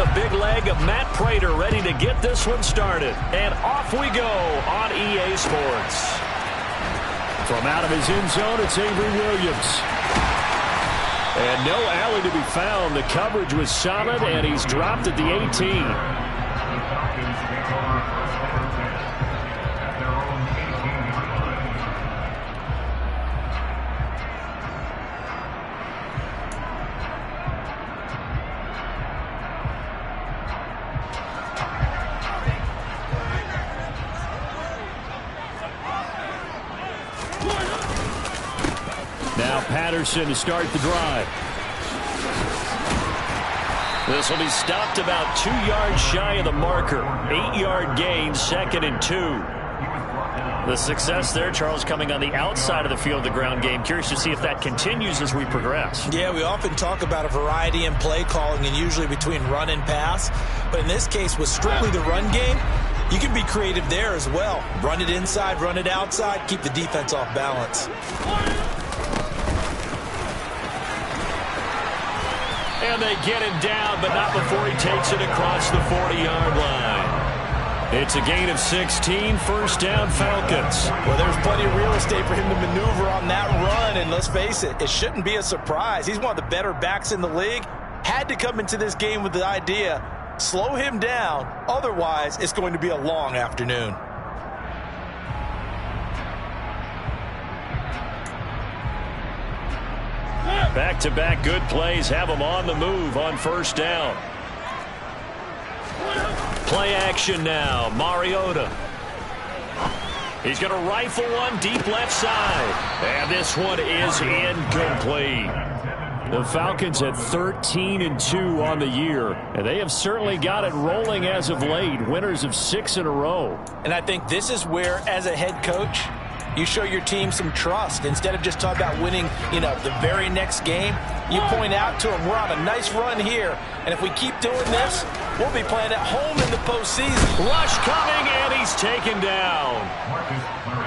the big leg of Matt Prater ready to get this one started. And off we go on EA Sports. From out of his end zone, it's Avery Williams. And no alley to be found. The coverage was solid, and he's dropped at the 18. Now Patterson to start the drive. This will be stopped about 2 yards shy of the marker. 8-yard gain, 2nd and 2. The success there, Charles, coming on the outside of the field, the ground game. Curious to see if that continues as we progress. Yeah, we often talk about a variety in play calling and usually between run and pass. But in this case, with strictly the run game, you can be creative there as well. Run it inside, run it outside, keep the defense off balance. And they get him down, but not before he takes it across the 40-yard line. It's a gain of 16, first down Falcons. Well, there's plenty of real estate for him to maneuver on that run, and let's face it, it shouldn't be a surprise. He's one of the better backs in the league. Had to come into this game with the idea, slow him down, otherwise it's going to be a long afternoon. Back-to-back good plays have him on the move on first down. Play action now. Mariota. He's going to rifle one deep left side. And this one is incomplete. The Falcons at 13-2 on the year. And they have certainly got it rolling as of late. Winners of 6 in a row. And I think this is where, as a head coach, you show your team some trust. Instead of just talking about winning, the very next game, you point out to them, we're on a nice run here. And if we keep doing this, we'll be playing at home in the postseason. Rush coming, and he's taken down.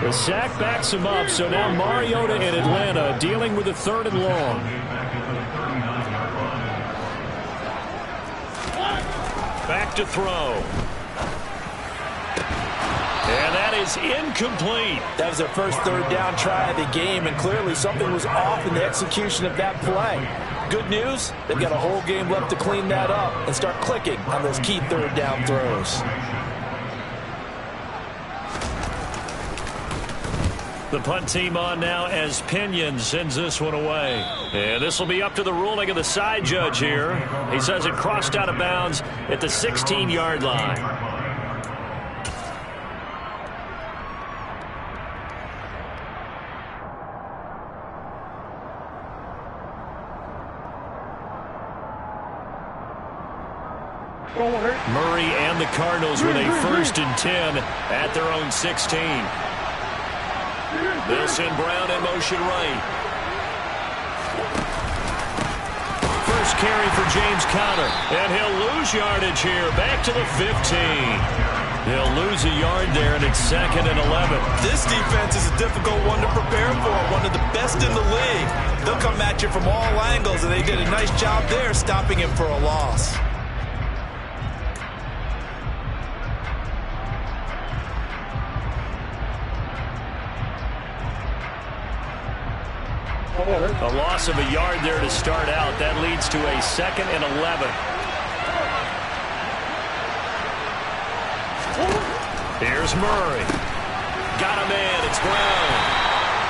The sack backs him up, so now Mariota in Atlanta dealing with a 3rd and long. Back to throw. And that is incomplete. That was their first 3rd down try of the game, and clearly something was off in the execution of that play. Good news, they've got a whole game left to clean that up and start clicking on those key 3rd down throws. The punt team on now as Pinion sends this one away. And this will be up to the ruling of the side judge here. He says it crossed out of bounds at the 16-yard line. Murray and the Cardinals with a 1st and 10 at their own 16. They'll send Brown in motion right. First carry for James Conner, and he'll lose yardage here. Back to the 15. He'll lose a yard there, and it's 2nd and 11. This defense is a difficult one to prepare for, one of the best in the league. They'll come at you from all angles, and they did a nice job there stopping him for a loss. A loss of a yard there to start out. That leads to a 2nd and 11. Here's Murray. Got him in. It's Brown.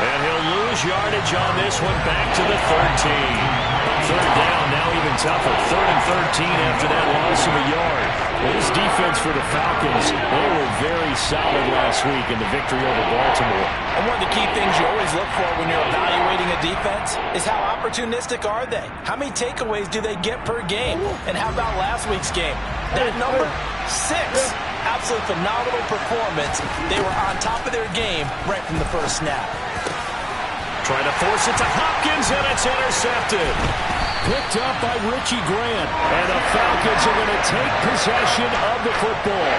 And he'll lose yardage on this one. Back to the 13. 3rd down, now even tougher. 3rd and 13 after that loss of a yard. Well, this defense for the Falcons, they were very solid last week in the victory over Baltimore. And one of the key things you always look for when you're evaluating a defense is how opportunistic are they? How many takeaways do they get per game? And how about last week's game? That number, 6. Absolutely phenomenal performance. They were on top of their game right from the first snap. Trying to force it to Hopkins, and it's intercepted. Picked up by Richie Grant, and the Falcons are going to take possession of the football.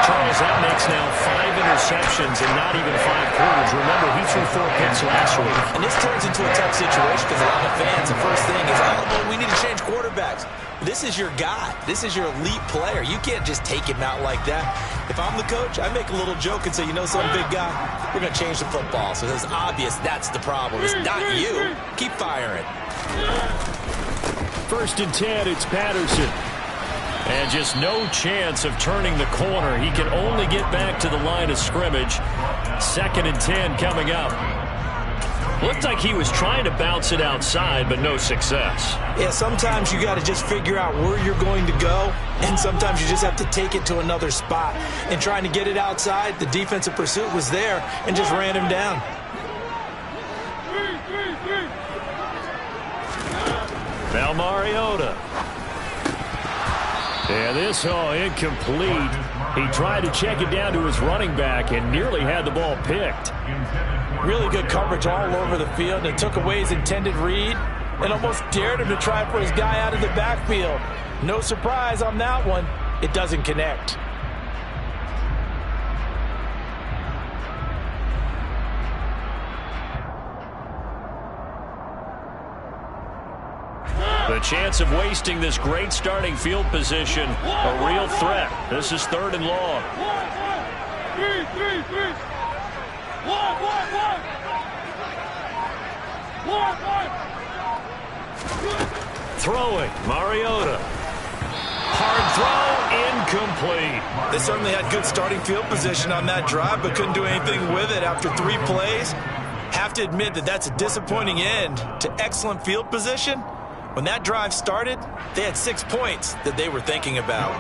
Charles, that makes now 5 interceptions in not even 5 quarters. Remember, he threw 4 picks last week. And this turns into a tough situation because a lot of fans, the first thing is, oh, well, we need to change quarterbacks. This is your guy. This is your elite player. You can't just take him out like that. If I'm the coach, I make a little joke and say, you know something, big guy? We're going to change the football. So it's obvious that's the problem. It's not you. Keep firing. 1st and 10, it's Patterson. And just no chance of turning the corner. He can only get back to the line of scrimmage. 2nd and 10 coming up. Looked like he was trying to bounce it outside, but no success. Yeah, sometimes you got to just figure out where you're going to go, and sometimes you just have to take it to another spot. And trying to get it outside, the defensive pursuit was there and just ran him down. Now Mariota. Yeah, this incomplete. He tried to check it down to his running back and nearly had the ball picked. Really good coverage all over the field, and it took away his intended read and almost dared him to try for his guy out of the backfield. No surprise on that one. It doesn't connect. The chance of wasting this great starting field position, a real threat. This is 3rd and long. Throwing, Mariota. Hard throw, incomplete. They certainly had good starting field position on that drive, but couldn't do anything with it after 3 plays. Have to admit that that's a disappointing end to excellent field position. When that drive started, they had 6 points that they were thinking about.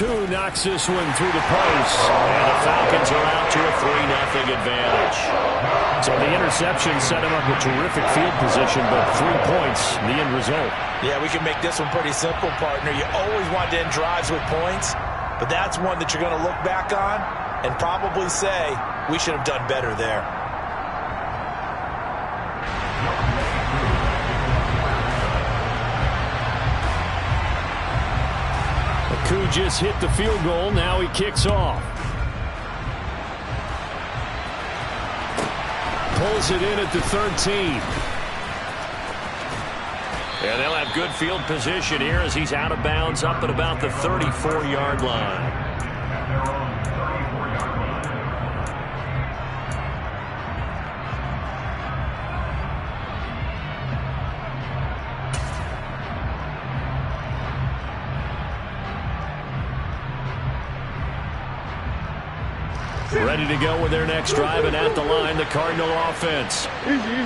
Koo knocks this one through the post, and the Falcons are out to a 3-0 advantage. So the interception set him up with terrific field position, but 3 points, the end result. Yeah, we can make this one pretty simple, partner. You always want to end drives with points, but that's one that you're going to look back on and probably say, we should have done better there. Koo just hit the field goal. Now he kicks off. Pulls it in at the 13. And they'll have good field position here as he's out of bounds up at about the 34-yard line. Ready to go with their next drive, and at the line, the Cardinal offense.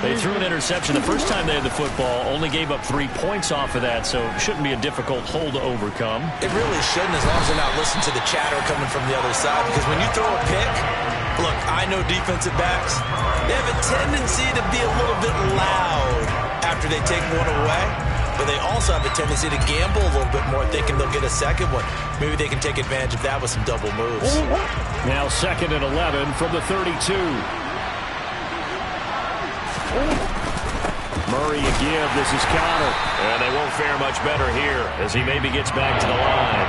They threw an interception the first time they had the football, only gave up 3 points off of that, so it shouldn't be a difficult hole to overcome. It really shouldn't, as long as they're not listening to the chatter coming from the other side, because when you throw a pick, look, I know defensive backs, they have a tendency to be a little bit loud after they take one away, but they also have a tendency to gamble a little bit more, thinking they'll get a second one. Maybe they can take advantage of that with some double moves. Now 2nd and 11 from the 32. Murray again, this is Connor. And they won't fare much better here as he maybe gets back to the line.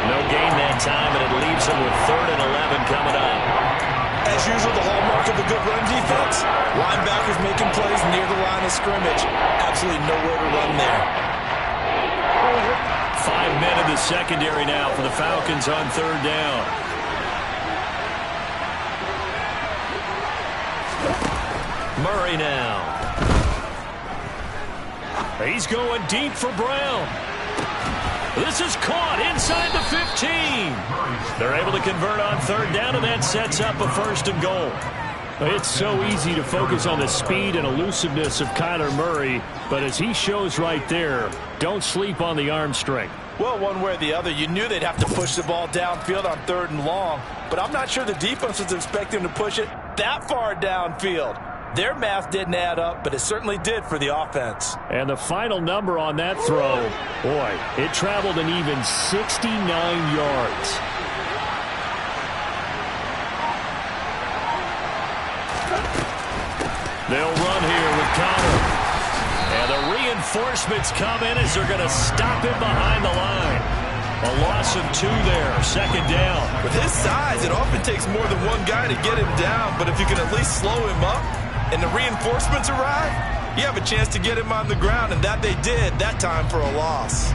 No gain that time, and it leaves him with 3rd and 11 coming up. As usual, the hallmark of a good run defense, linebackers making plays near the line of scrimmage. Absolutely nowhere to run there. 5 men in the secondary now for the Falcons on 3rd down. Murray now. He's going deep for Brown. This is caught inside the 15. They're able to convert on 3rd down, and that sets up a 1st and goal. It's so easy to focus on the speed and elusiveness of Kyler Murray, but as he shows right there, don't sleep on the arm strength. Well, one way or the other, you knew they'd have to push the ball downfield on 3rd and long, but I'm not sure the defense was expecting to push it that far downfield. Their math didn't add up, but it certainly did for the offense. And the final number on that throw, boy, it traveled an even 69 yards. They'll run here with Connor. And the reinforcements come in as they're going to stop him behind the line. A loss of 2 there, second down. With his size, it often takes more than one guy to get him down, but if you can at least slow him up and the reinforcements arrive, you have a chance to get him on the ground, and that they did, that time for a loss.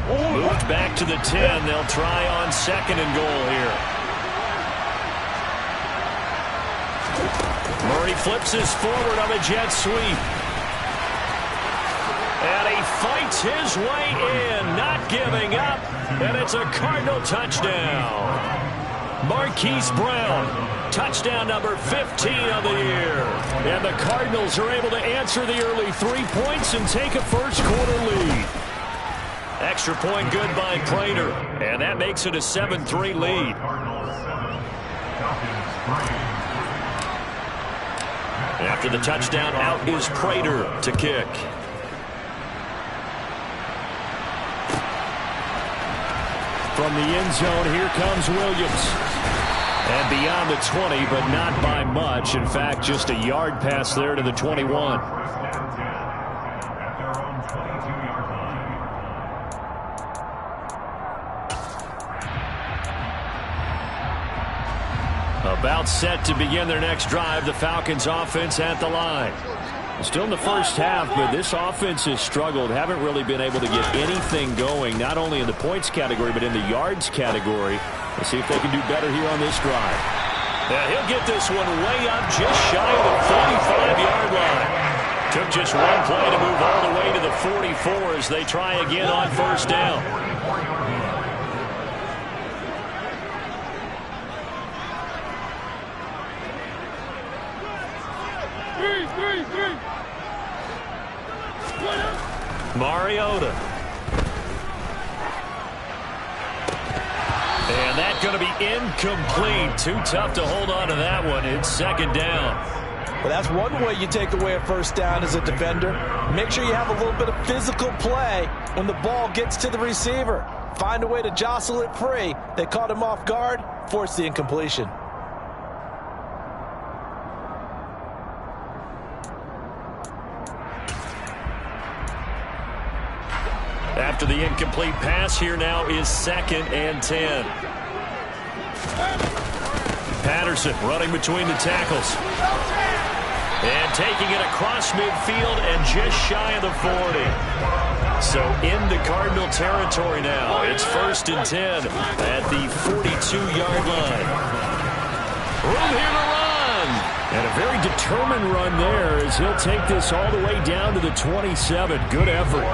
Moved back to the 10. They'll try on second and goal here. Murray flips his forward on a jet sweep. And he fights his way in, not giving up. And it's a Cardinal touchdown. Marquise Brown, touchdown number 15 of the year. And the Cardinals are able to answer the early 3 points and take a first-quarter lead. Extra point good by Prater. And that makes it a 7-3 lead. After the touchdown, out is Prater to kick. From the end zone, here comes Williams. And beyond the 20, but not by much. In fact, just a yard pass there to the 21. About set to begin their next drive. The Falcons offense at the line. Still in the first half, but this offense has struggled. Haven't really been able to get anything going, not only in the points category, but in the yards category. Let's see if they can do better here on this drive. Yeah, he'll get this one way up just shy of the 45-yard line. Took just one play to move all the way to the 44 as they try again on first down. Mariota. And that's going to be incomplete. Too tough to hold on to that one. It's second down. Well, that's one way you take away a first down as a defender. Make sure you have a little bit of physical play when the ball gets to the receiver. Find a way to jostle it free. They caught him off guard, forced the incompletion. After the incomplete pass, here now is second and 10. Patterson running between the tackles. And taking it across midfield and just shy of the 40. So into Cardinal territory now. It's first and 10 at the 42-yard line. Room here to run. And a very determined run there as he'll take this all the way down to the 27. Good effort.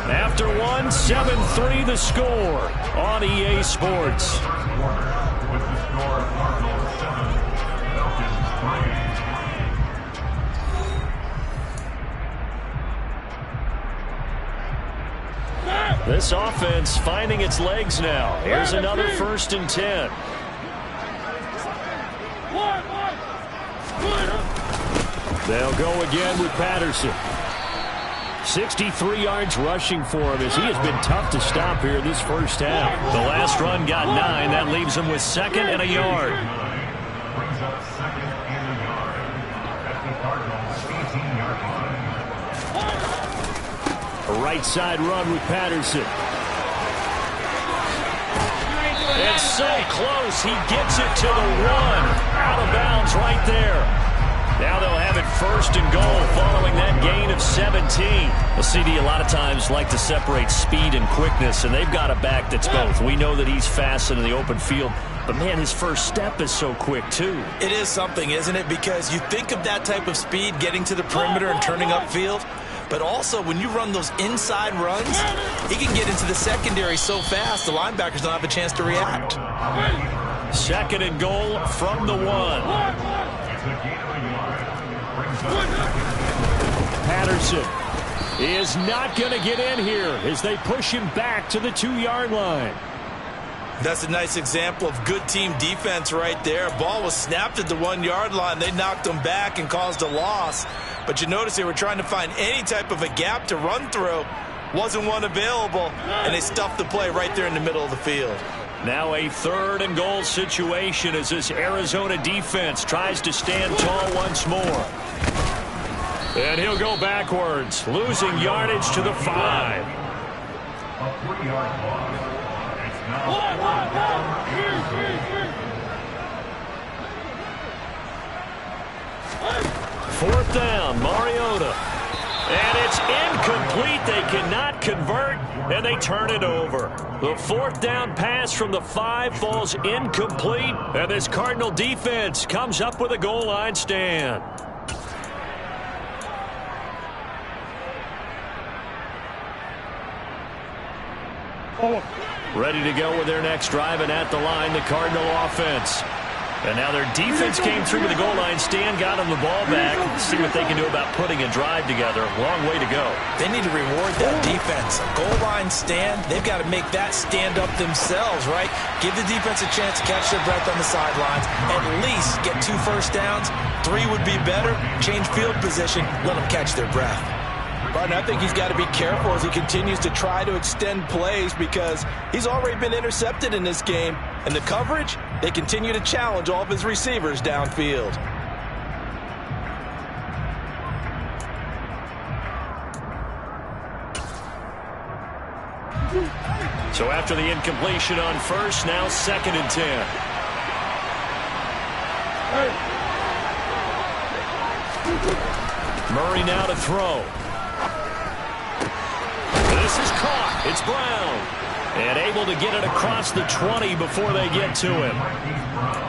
After one, 7-3 the score on EA Sports. This offense finding its legs now. Here's another first and 10. They'll go again with Patterson. 63 yards rushing for him as he has been tough to stop here this first half. The last run got 9. That leaves him with second and a yard. A right side run with Patterson. It's so close. He gets it to the 1. Out of bounds right there. Now they'll have it first and goal following that gain of 17. Well, CD a lot of times like to separate speed and quickness, and they've got a back that's both. We know that he's fast in the open field, but, man, his first step is so quick, too. It is something, isn't it? Because you think of that type of speed getting to the perimeter and turning upfield, but also when you run those inside runs, he can get into the secondary so fast the linebackers don't have a chance to react. Second and goal from the 1. Patterson is not going to get in here as they push him back to the 2-yard line. That's a nice example of good team defense right there. Ball was snapped at the 1-yard line. They knocked him back and caused a loss. But you notice they were trying to find any type of a gap to run through. Wasn't one available, and they stuffed the play right there in the middle of the field. Now a 3rd and goal situation as this Arizona defense tries to stand tall once more. And he'll go backwards, losing yardage to the 5. A 3-yard loss. It's now 4th down, Mariota. And it's incomplete. They cannot convert, and they turn it over. The 4th down pass from the 5 falls incomplete, and this Cardinal defense comes up with a goal line stand. Ready to go with their next drive, and at the line, the Cardinal offense. And now their defense came through with the goal line stand, got them the ball back. See what they can do about putting a drive together. Long way to go. They need to reward that defense. A goal line stand, they've got to make that stand up themselves, right? Give the defense a chance to catch their breath on the sidelines. At least get 2 first downs. 3 would be better. Change field position. Let them catch their breath. But I think he's got to be careful as he continues to try to extend plays because he's already been intercepted in this game. And the coverage, they continue to challenge all of his receivers downfield. So after the incompletion on 1st, now 2nd and 10. Murray now to throw. This is caught. It's Brown. And able to get it across the 20 before they get to him.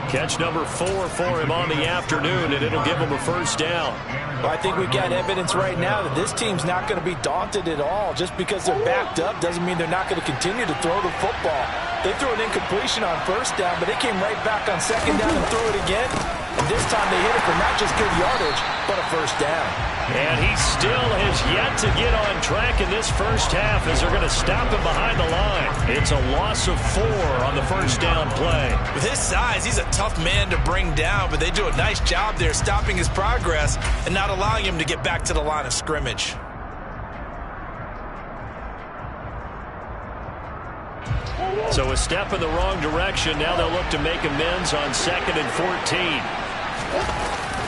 Catch number 4 for him on the afternoon, and it'll give him a 1st down. Well, I think we've got evidence right now that this team's not going to be daunted at all. Just because they're backed up doesn't mean they're not going to continue to throw the football. They threw an incompletion on 1st down, but they came right back on 2nd down and threw it again. And this time they hit it for not just good yardage, but a 1st down. And he still has yet to get on track in this 1st half as they're going to stop him behind the line. It's a loss of 4 on the 1st down play. With his size, he's a tough man to bring down, but they do a nice job there stopping his progress and not allowing him to get back to the line of scrimmage. So a step in the wrong direction. Now they'll look to make amends on 2nd and 14.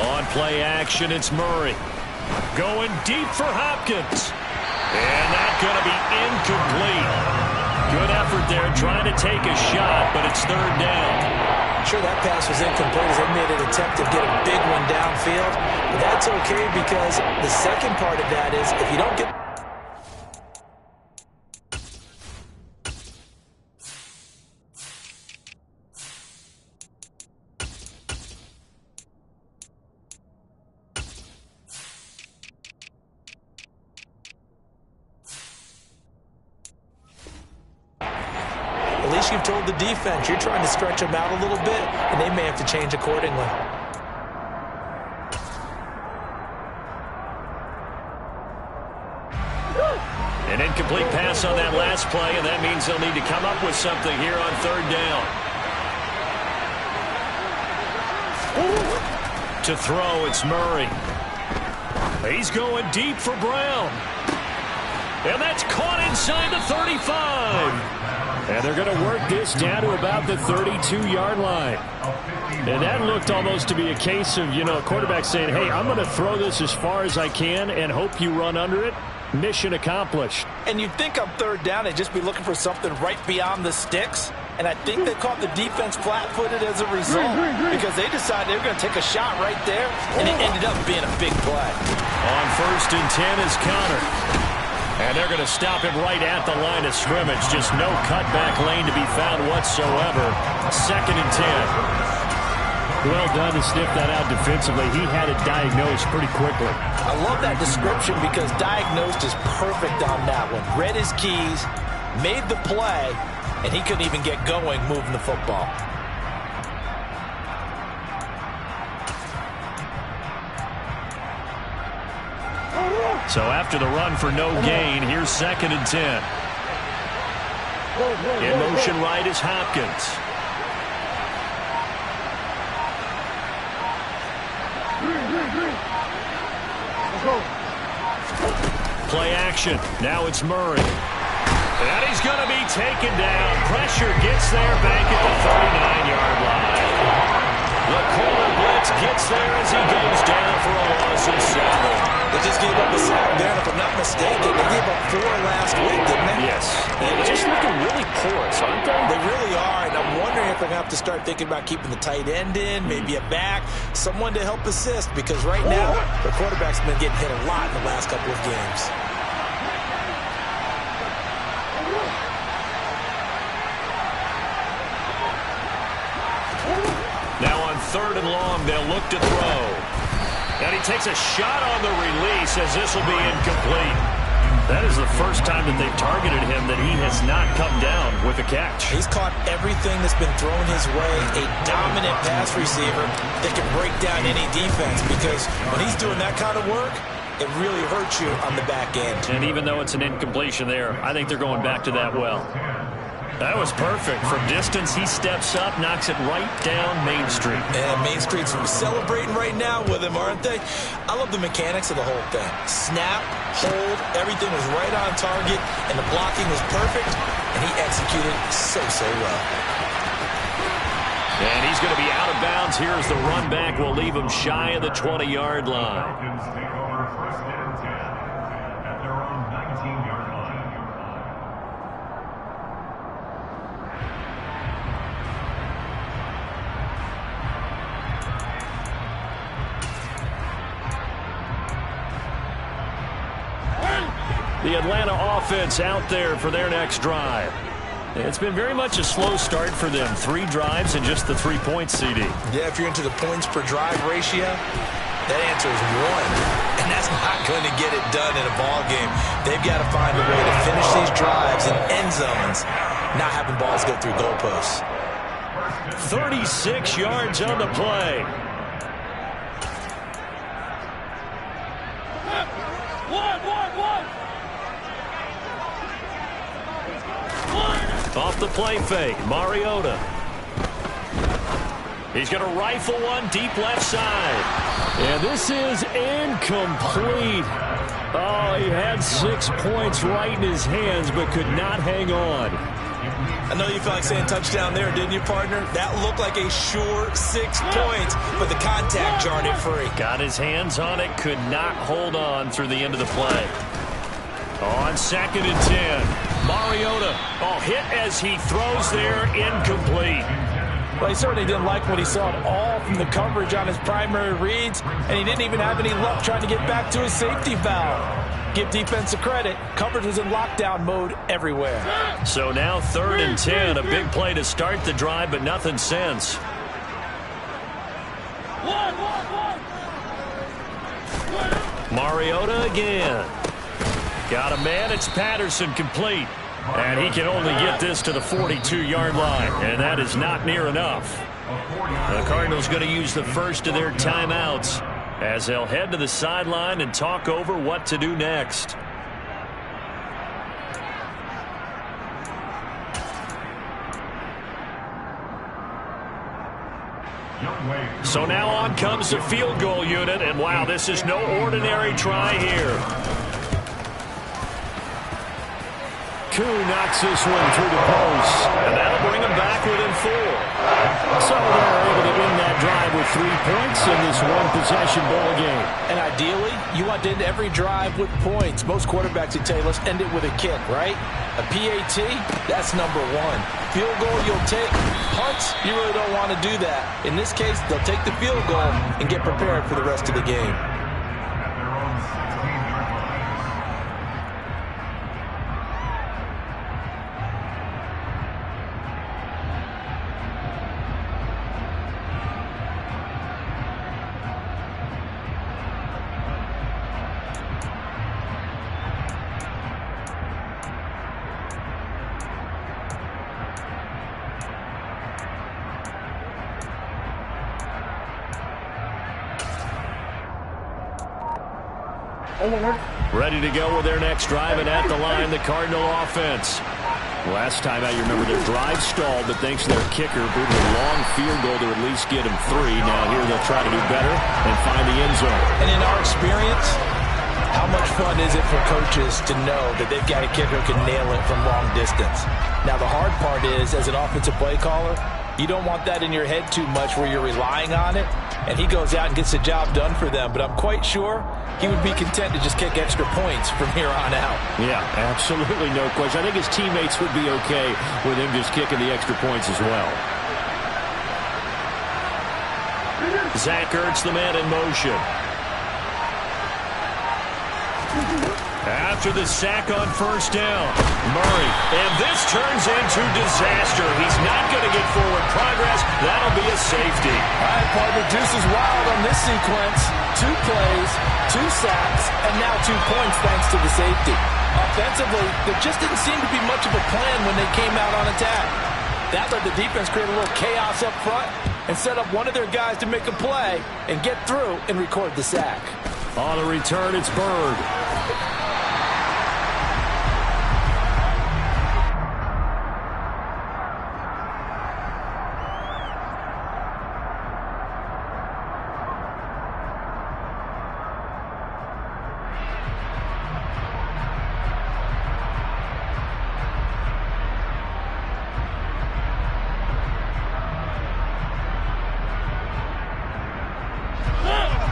On play action, it's Murray. Going deep for Hopkins. And that's going to be incomplete. Good effort there trying to take a shot, but it's 3rd down. Sure, that pass was incomplete as they made an attempt to get a big one downfield. But that's okay because the second part of that is if you don't get... At least you've told the defense you're trying to stretch them out a little bit, and they may have to change accordingly. An incomplete pass on that last play, and that means they'll need to come up with something here on 3rd down. To throw, it's Murray. He's going deep for Brown. And that's caught inside the 35. And they're going to work this down to about the 32-yard line. And that looked almost to be a case of, a quarterback saying, hey, I'm going to throw this as far as I can and hope you run under it. Mission accomplished. And you'd think on 3rd down they'd just be looking for something right beyond the sticks. And I think they caught the defense flat-footed as a result because they decided they were going to take a shot right there, and it ended up being a big play. On 1st and 10 is Connor. And they're going to stop him right at the line of scrimmage. Just no cutback lane to be found whatsoever. 2nd and 10. Well done to sniff that out defensively. He had it diagnosed pretty quickly. I love that description because diagnosed is perfect on that one. Read his keys, made the play, and he couldn't even get going moving the football. So after the run for no gain, here's 2nd and 10. In motion right is Hopkins. Play action. Now it's Murray. And he's going to be taken down. Pressure gets there back at the 39-yard line. The corner blitz gets there as he goes down for a loss of 7. They just gave up a sack there, and if I'm not mistaken, they gave up 4 last week, didn't they? Yes. And just looking really porous, aren't they? They really are, and I'm wondering if they're going to have to start thinking about keeping the tight end in, maybe a back, someone to help assist, because right now, the quarterback's been getting hit a lot in the last couple of games. Now on 3rd and long, they'll look to throw. And he takes a shot on the release as this will be incomplete. That is the first time that they've targeted him that he has not come down with a catch. He's caught everything that's been thrown his way. A dominant pass receiver that can break down any defense, because when he's doing that kind of work, it really hurts you on the back end. And even though it's an incompletion there, I think they're going back to that well. That was perfect. From distance, he steps up, knocks it right down Main Street. And Main Street's celebrating right now with him, aren't they? I love the mechanics of the whole thing. Snap, hold, everything was right on target, and the blocking was perfect, and he executed so well. And he's going to be out of bounds. Here's the run back. Will leave him shy of the 20-yard line. Take over 1st and 10 at their own 19-yard line. The Atlanta offense out there for their next drive. It's been very much a slow start for them. 3 drives and just the 3 points, CD. Yeah, if you're into the points per drive ratio, that answer is 1. And that's not going to get it done in a ball game. They've got to find a way to finish these drives in end zones, not having balls go through goalposts. 36 yards on the play. Off the play fake, Mariota. He's going to rifle one deep left side. And this is incomplete. Oh, he had 6 points right in his hands, but could not hang on. I know you felt like saying touchdown there, didn't you, partner? That looked like a sure 6 points, but the contact jarred it free. Got his hands on it, could not hold on through the end of the play. On 2nd and 10, Mariota, hit as he throws there, incomplete. Well, he certainly didn't like what he saw at all from the coverage on his primary reads, and he didn't even have any luck trying to get back to his safety valve. Give defense a credit. Coverage was in lockdown mode everywhere. So now 3rd and 10, a big play to start the drive, but nothing since. Mariota again. Got a man, it's Patterson, complete. And he can only get this to the 42-yard line, and that is not near enough. The Cardinals going to use the first of their timeouts as they'll head to the sideline and talk over what to do next. So now on comes the field goal unit, and wow, this is no ordinary try here. Koo knocks this one through the post, and that'll bring them back within 4. So they're able to win that drive with 3 points in this one-possession ball game. And ideally, you want to end every drive with points. Most quarterbacks would tell you, let's end it with a kick, right? A PAT, that's number 1. Field goal you'll take. Punts, you really don't want to do that. In this case, they'll take the field goal and get prepared for the rest of the game. Ready to go with their next drive, and at the line, the Cardinal offense. Last time out, you remember their drive stalled, but thanks to their kicker, booted a long field goal to at least get him 3. Now here they'll try to do better and find the end zone. And in our experience, How much fun is it for coaches to know that they've got a kicker who can nail it from long distance? Now, the hard part is, as an offensive play caller, you don't want that in your head too much where you're relying on it, and he goes out and gets the job done for them. But I'm quite sure he would be content to just kick extra points from here on out. Yeah, absolutely no question. I think his teammates would be okay with him just kicking the extra points as well. Zach Ertz, the man in motion. After the sack on first down, Murray. And this turns into disaster. He's not going to get forward progress. That'll be a safety. All right, partner, juice is wild on this sequence. 2 plays, 2 sacks, and now 2 points thanks to the safety. Offensively, there just didn't seem to be much of a plan when they came out on attack. That let the defense create a little chaos up front and set up one of their guys to make a play and get through and record the sack. On the return, it's Bird.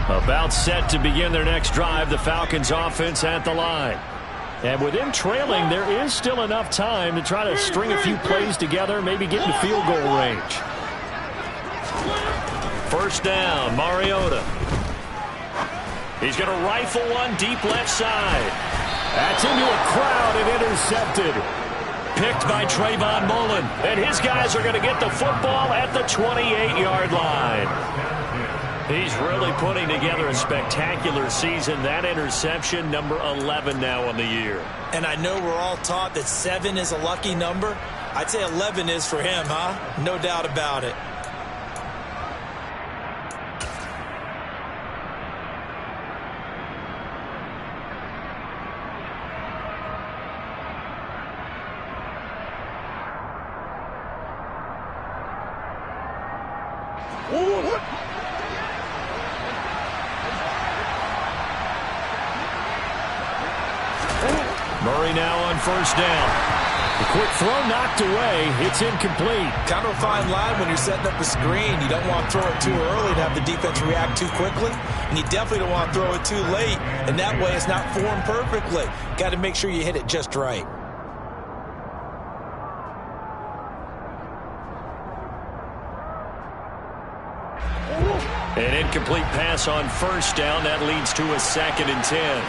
About set to begin their next drive, the Falcons offense at the line. And with them trailing, there is still enough time to try to string a few plays together, maybe get into field goal range. First down, Mariota. He's going to rifle one deep left side. That's into a crowd and intercepted. Picked by Trayvon Mullen. And his guys are going to get the football at the 28-yard line. He's really putting together a spectacular season. That interception, number 11 now on the year. And I know we're all taught that 7 is a lucky number. I'd say 11 is for him, huh? No doubt about it. Murray now on first down. The quick throw knocked away. It's incomplete. Kind of a fine line when you're setting up a screen. You don't want to throw it too early to have the defense react too quickly. And you definitely don't want to throw it too late. And that way it's not formed perfectly. Got to make sure you hit it just right. An incomplete pass on first down. That leads to a 2nd and 10.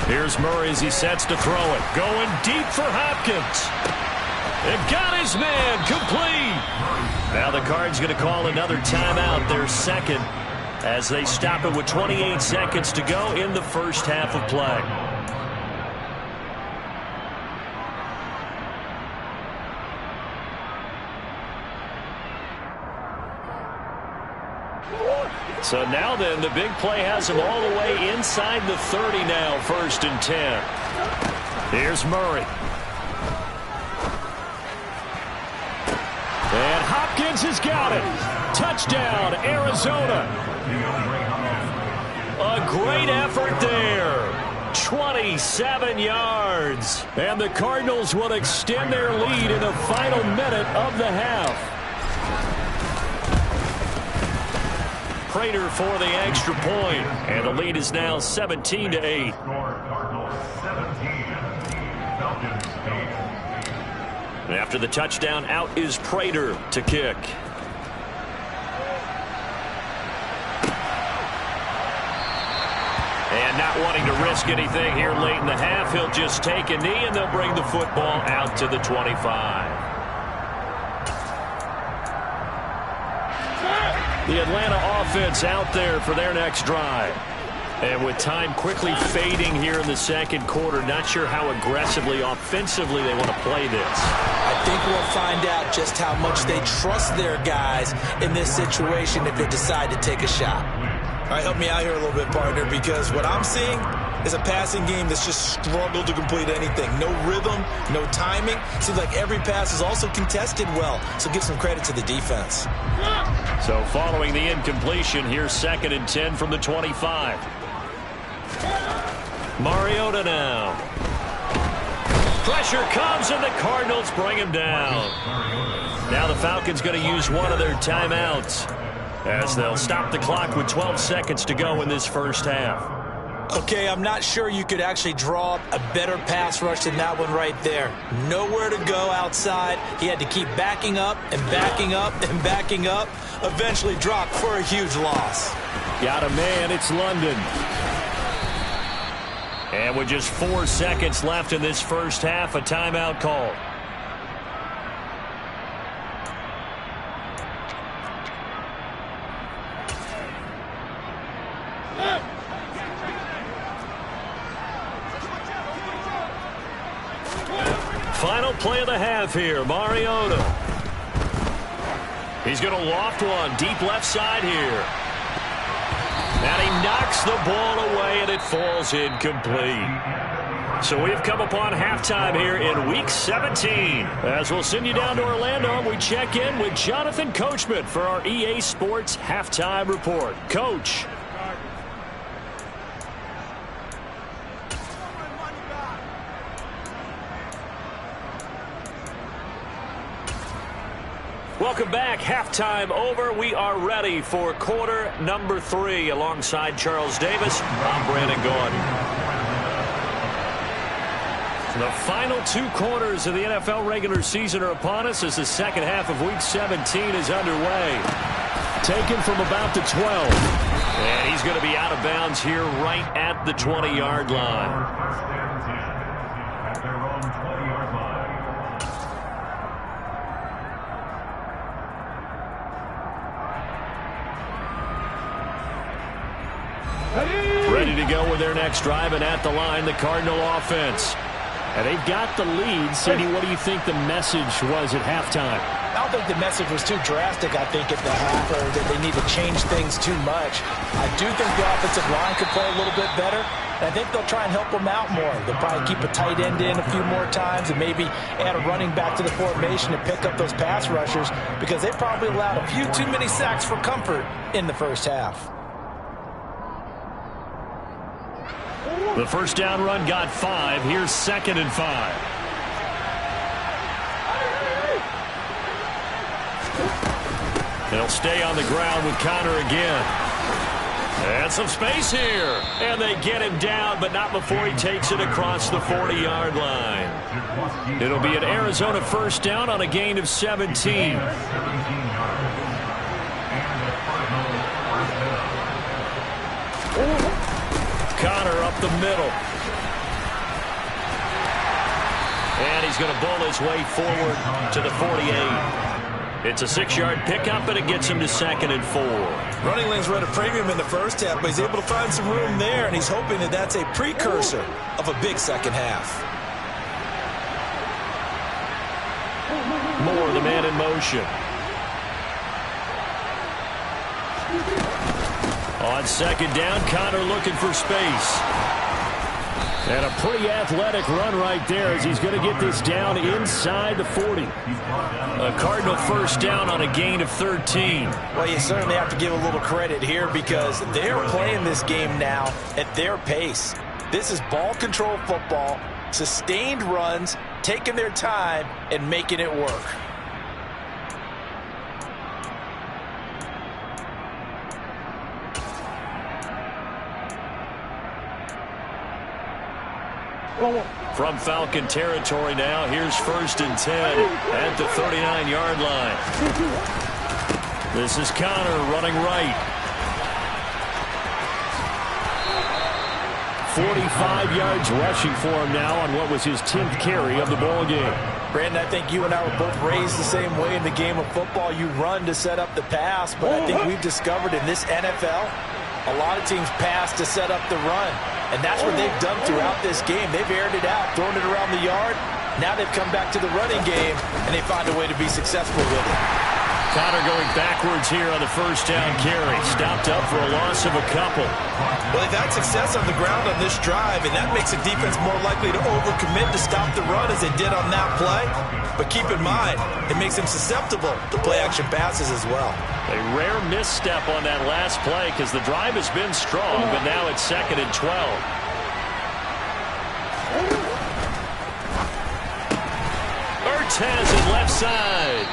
Here's Murray as he sets to throw it. Going deep for Hopkins. And got his man complete. Now the Cards going to call another timeout, their second, as they stop it with 28 seconds to go in the first half of play. So now then, the big play has him all the way inside the 30 now, 1st and 10. Here's Murray. And Hopkins has got it. Touchdown, Arizona. A great effort there. 27 yards. And the Cardinals will extend their lead in the final minute of the half. Prater for the extra point, and the lead is now 17-8. After the touchdown, out is Prater to kick. And not wanting to risk anything here late in the half, he'll just take a knee, and they'll bring the football out to the 25. The Atlanta offense out there for their next drive. And with time quickly fading here in the second quarter, not sure how aggressively, offensively they want to play this. I think we'll find out just how much they trust their guys in this situation if they decide to take a shot. All right, help me out here a little bit, partner, because what I'm seeing, is a passing game that's just struggled to complete anything. No rhythm, no timing. Seems like every pass is also contested well, so give some credit to the defense. So following the incompletion, here's 2nd and 10 from the 25. Mariota now. Pressure comes, and the Cardinals bring him down. Now the Falcons going to use one of their timeouts as they'll stop the clock with 12 seconds to go in this first half. Okay, I'm not sure you could actually draw up a better pass rush than that one right there. Nowhere to go outside. He had to keep backing up and backing up and backing up. Eventually dropped for a huge loss. Got a man, it's London. And with just 4 seconds left in this first half, a timeout call. Final play of the half here, Mariota. He's going to loft one deep left side here. And he knocks the ball away, and it falls incomplete. So we've come upon halftime here in Week 17. As we'll send you down to Orlando, we check in with Jonathan Coachman for our EA Sports Halftime Report. Coach. Welcome back. Halftime over. We are ready for quarter number 3. Alongside Charles Davis, I'm Brandon Gaudin. The final 2 quarters of the NFL regular season are upon us as the second half of Week 17 is underway. Taken from about the 12. And he's going to be out of bounds here right at the 20-yard line. First and 10 at their own 20-yard line. Ready to go with their next drive, and at the line, the Cardinal offense. And they've got the lead. Cindy, what do you think the message was at halftime? I don't think the message was too drastic, I think, at the half, or that they need to change things too much. I do think the offensive line could play a little bit better. And I think they'll try and help them out more. They'll probably keep a tight end in a few more times and maybe add a running back to the formation and pick up those pass rushers because they probably allowed a few too many sacks for comfort in the first half. The first down run got 5. Here's 2nd and 5. They'll stay on the ground with Connor again. And some space here. And they get him down, but not before he takes it across the 40-yard line. It'll be an Arizona first down on a gain of 17. Connor up the middle. And he's going to bowl his way forward to the 48. It's a 6-yard pickup, and it gets him to 2nd and 4. Running lanes were at a premium in the first half, but he's able to find some room there, and he's hoping that that's a precursor of a big second half. Moore, the man in motion. On 2nd down, Connor looking for space. And a pretty athletic run right there as he's going to get this down inside the 40. A Cardinal first down on a gain of 13. Well, you certainly have to give a little credit here because they're playing this game now at their pace. This is ball control football, sustained runs, taking their time, and making it work. From Falcon territory now, here's 1st and 10 at the 39-yard line. This is Connor running right. 45 yards rushing for him now on what was his 10th carry of the ball game. Brandon, I think you and I were both raised the same way in the game of football. You run to set up the pass, but I think we've discovered in this NFL, a lot of teams pass to set up the run. And that's what they've done throughout this game. They've aired it out, thrown it around the yard. Now they've come back to the running game, and they find a way to be successful with it. Connor going backwards here on the first down carry. Stopped up for a loss of a couple. Well, they've had success on the ground on this drive, and that makes the defense more likely to overcommit to stop the run as they did on that play. But keep in mind, it makes them susceptible to play-action passes as well. A rare misstep on that last play because the drive has been strong, but now it's 2nd and 12. Ertz has it left side.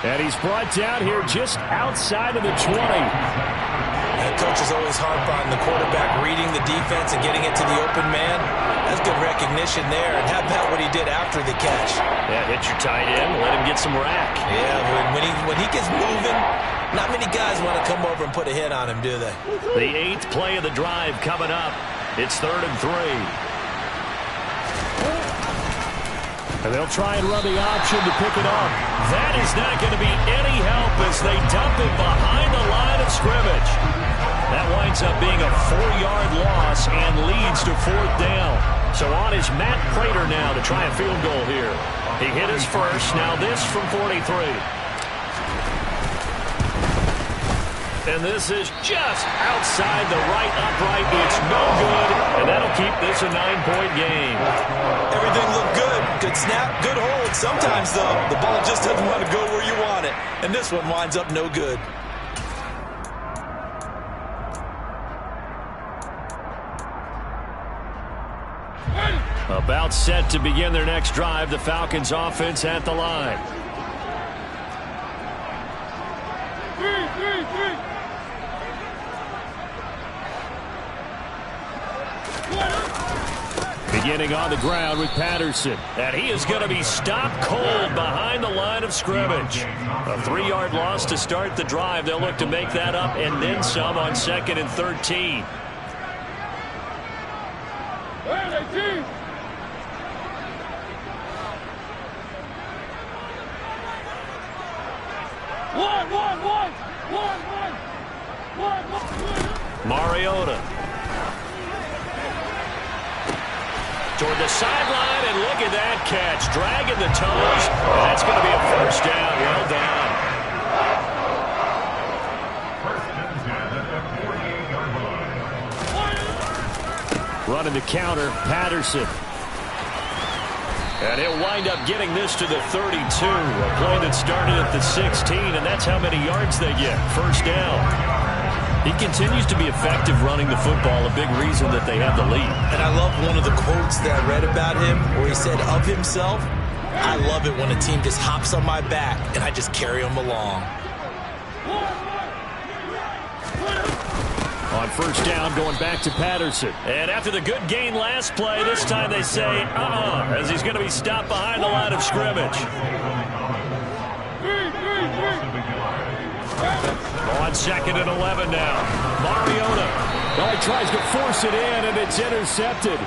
And he's brought down here just outside of the 20. And coaches always harp on the quarterback reading the defense and getting it to the open man. That's good recognition there. And how about what he did after the catch? Yeah, hit your tight end, let him get some rack. Yeah, when he gets moving, not many guys want to come over and put a hit on him, do they? The 8th play of the drive coming up. It's 3rd and 3. And they'll try and run the option to pick it up. That is not going to be any help as they dump it behind the line of scrimmage. That winds up being a 4-yard loss and leads to 4th down. So on is Matt Prater now to try a field goal here. He hit his first. Now this from 43. And this is just outside the right upright. It's no good, and that'll keep this a 9-point game. Everything looked good. Good snap, good hold. Sometimes, though, the ball just doesn't want to go where you want it. And this one winds up no good. About set to begin their next drive. The Falcons offense at the line. Beginning on the ground with Patterson. And he is going to be stopped cold behind the line of scrimmage. A 3-yard loss to start the drive. They'll look to make that up and then some on 2nd and 13. Mariota. Toward the sideline, and look at that catch. Dragging the toes. And that's going to be a first down. Well done. Running the counter, Patterson. And he'll wind up getting this to the 32. A play that started at the 16, and that's how many yards they get. First down. He continues to be effective running the football, a big reason that they have the lead. And I love one of the quotes that I read about him where he said of himself, I love it when a team just hops on my back and I just carry them along. On first down, going back to Patterson. And after the good gain last play, this time they say, as he's going to be stopped behind the line of scrimmage. On 2nd and 11 now. Mariota. Well, he tries to force it in, and it's intercepted.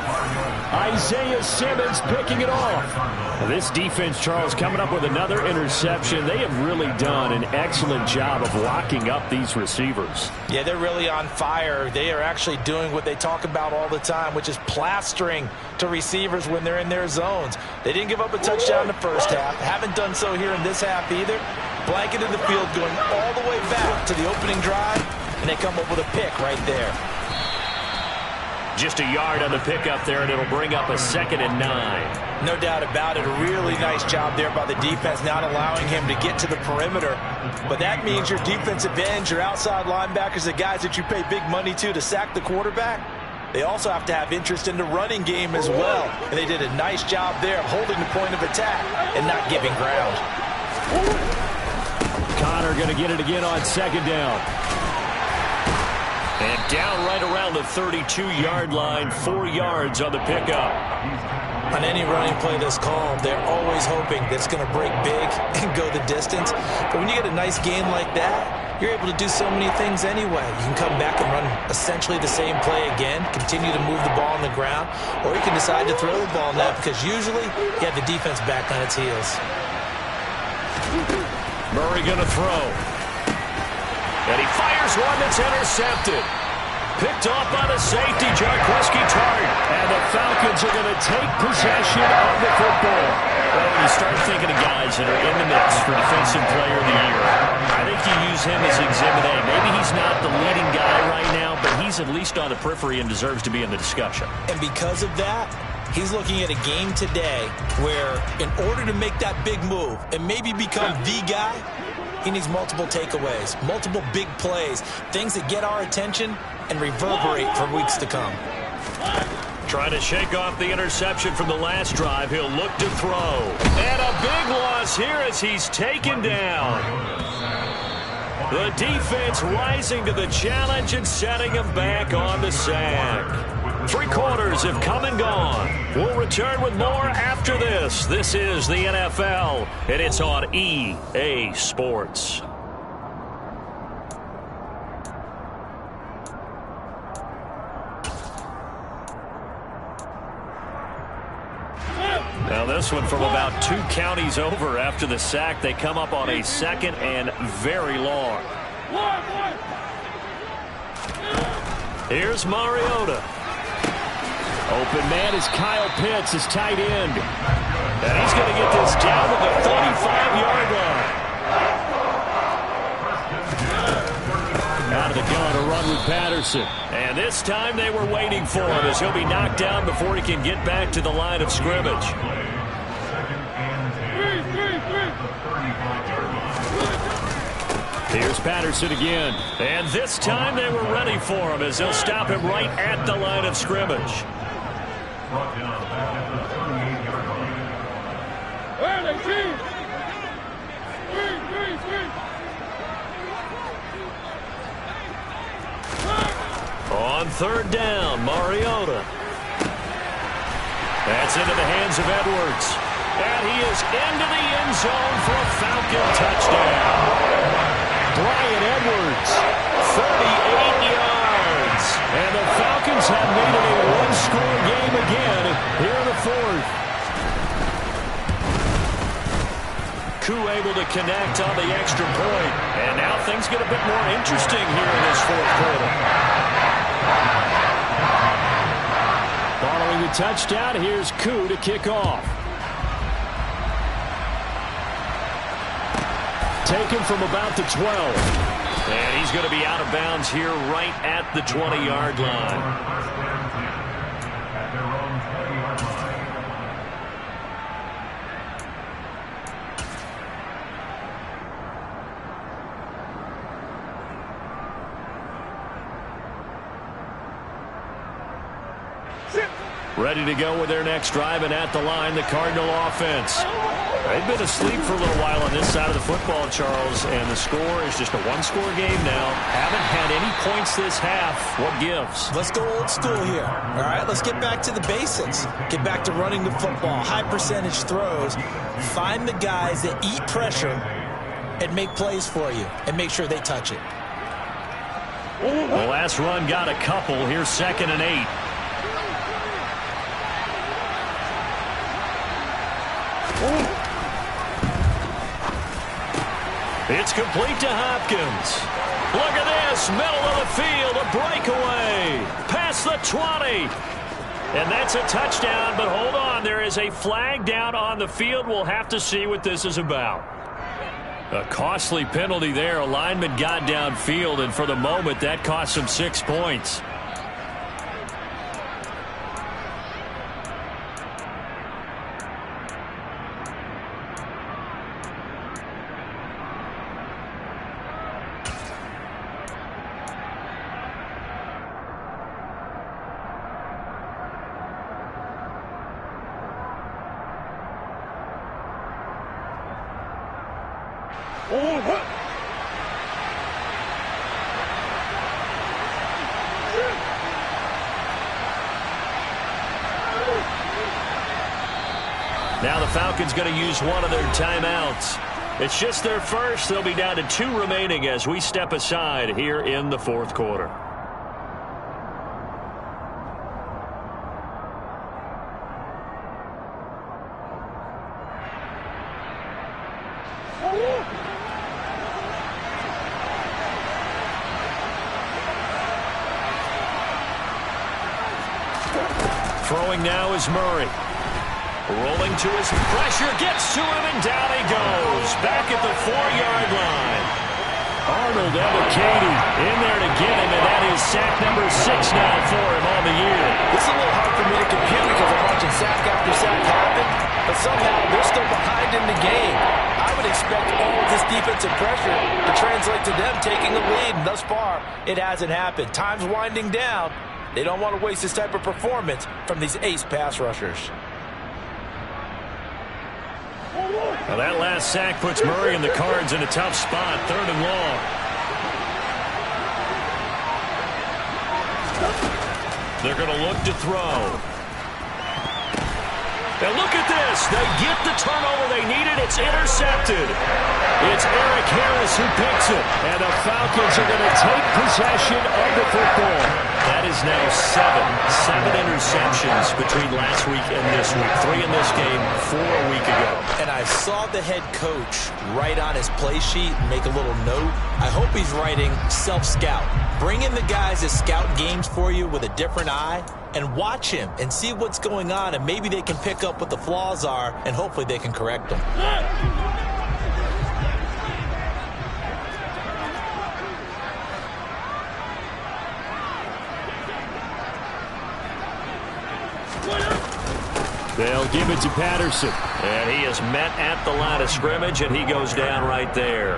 Isaiah Simmons picking it off. This defense, Charles, coming up with another interception. They have really done an excellent job of locking up these receivers. Yeah, they're really on fire. They are actually doing what they talk about all the time, which is plastering to receivers when they're in their zones. They didn't give up a touchdown in the first half. Haven't done so here in this half either. Blanketed the field going all the way back to the opening drive, and they come up with a pick right there. Just a yard on the pickup there, and it'll bring up a 2nd and 9. No doubt about it. A really nice job there by the defense, not allowing him to get to the perimeter. But that means your defensive ends, your outside linebackers, the guys that you pay big money to sack the quarterback, they also have to have interest in the running game as well. And they did a nice job there of holding the point of attack and not giving ground. Connor going to get it again on 2nd down. And down right around the 32-yard line, 4 yards on the pickup. On any running play that's called, they're always hoping that it's going to break big and go the distance. But when you get a nice game like that, you're able to do so many things anyway. You can come back and run essentially the same play again, continue to move the ball on the ground, or you can decide to throw the ball now because usually you have the defense back on its heels. Murray going to throw. And he fires one that's intercepted. Picked off by the safety, Jarkweski Tart. And the Falcons are going to take possession of the football. Well, when you start thinking of guys that are in the mix for Defensive Player of the Year, him as Exhibit A. Maybe he's not the leading guy right now, but he's at least on the periphery and deserves to be in the discussion. And because of that, he's looking at a game today where in order to make that big move and maybe become the guy, he needs multiple takeaways, multiple big plays, things that get our attention and reverberate for weeks to come. Trying to shake off the interception from the last drive. He'll look to throw. And a big loss here as he's taken down. The defense rising to the challenge and setting him back on the sack. 3 quarters have come and gone. We'll return with more after this. This is the NFL, and it's on EA Sports. Now this one from about 2 counties over after the sack. They come up on a 2nd and very long. Here's Mariota. Open man is Kyle Pitts, his tight end. And he's going to get this down to the 35-yard line. Out of the gun, a run with Patterson. And this time they were waiting for him as he'll be knocked down before he can get back to the line of scrimmage. Here's Patterson again. And this time they were ready for him as they'll stop him right at the line of scrimmage. On 3rd down, Mariota. That's into the hands of Edwards. And he is into the end zone for a Falcon touchdown. Brian Edwards, 38 yards. And the Falcons have made it a one-score game again here in the 4th. Koo able to connect on the extra point. And now things get a bit more interesting here in this 4th quarter. Following the touchdown, here's Koo to kick off. Taken from about the 12. And he's going to be out of bounds here right at the 20-yard line. Ready to go with their next drive, and at the line, the Cardinal offense. They've been asleep for a little while on this side of the football, Charles, and the score is just a one-score game now. Haven't had any points this half. What gives? Let's go old school here. All right, let's get back to the basics. Get back to running the football, high-percentage throws. Find the guys that eat pressure and make plays for you, and make sure they touch it. The last run got a couple. Here's 2nd and 8. It's complete to Hopkins. Look at this, middle of the field, a breakaway, past the 20. And that's a touchdown, but hold on, there is a flag down on the field. We'll have to see what this is about. A costly penalty there. A lineman got downfield, and for the moment, that cost him 6 points. Now the Falcons going to use one of their timeouts. It's just their first. They'll be down to 2 remaining as we step aside here in the 4th quarter. Throwing now is Murray. Rolling to his pressure, gets to him, and down he goes. Back at the 4-yard line. Arnold Ebiketie in there to get him, and that is sack number 6 now for him on the year. This is a little hard for me to compute because I'm watching sack after sack happen, but somehow they're still behind in the game. I would expect all of this defensive pressure to translate to them taking a lead, and thus far, it hasn't happened. Time's winding down. They don't want to waste this type of performance from these ace pass rushers. Now that last sack puts Murray and the Cards in a tough spot, 3rd and long. They're going to look to throw. And look at this. They get the turnover they needed. It's intercepted. It's Eric Harris who picks it. And the Falcons are going to take possession of the football. That is now 7 interceptions between last week and this week. 3 in this game, 4 a week ago. And I saw the head coach write on his play sheet and make a little note. I hope he's writing self-scout. Bring in the guys that scout games for you with a different eye and watch him and see what's going on, and maybe they can pick up what the flaws are, and hopefully they can correct them. They'll give it to Patterson. And he is met at the line of scrimmage, and he goes down right there.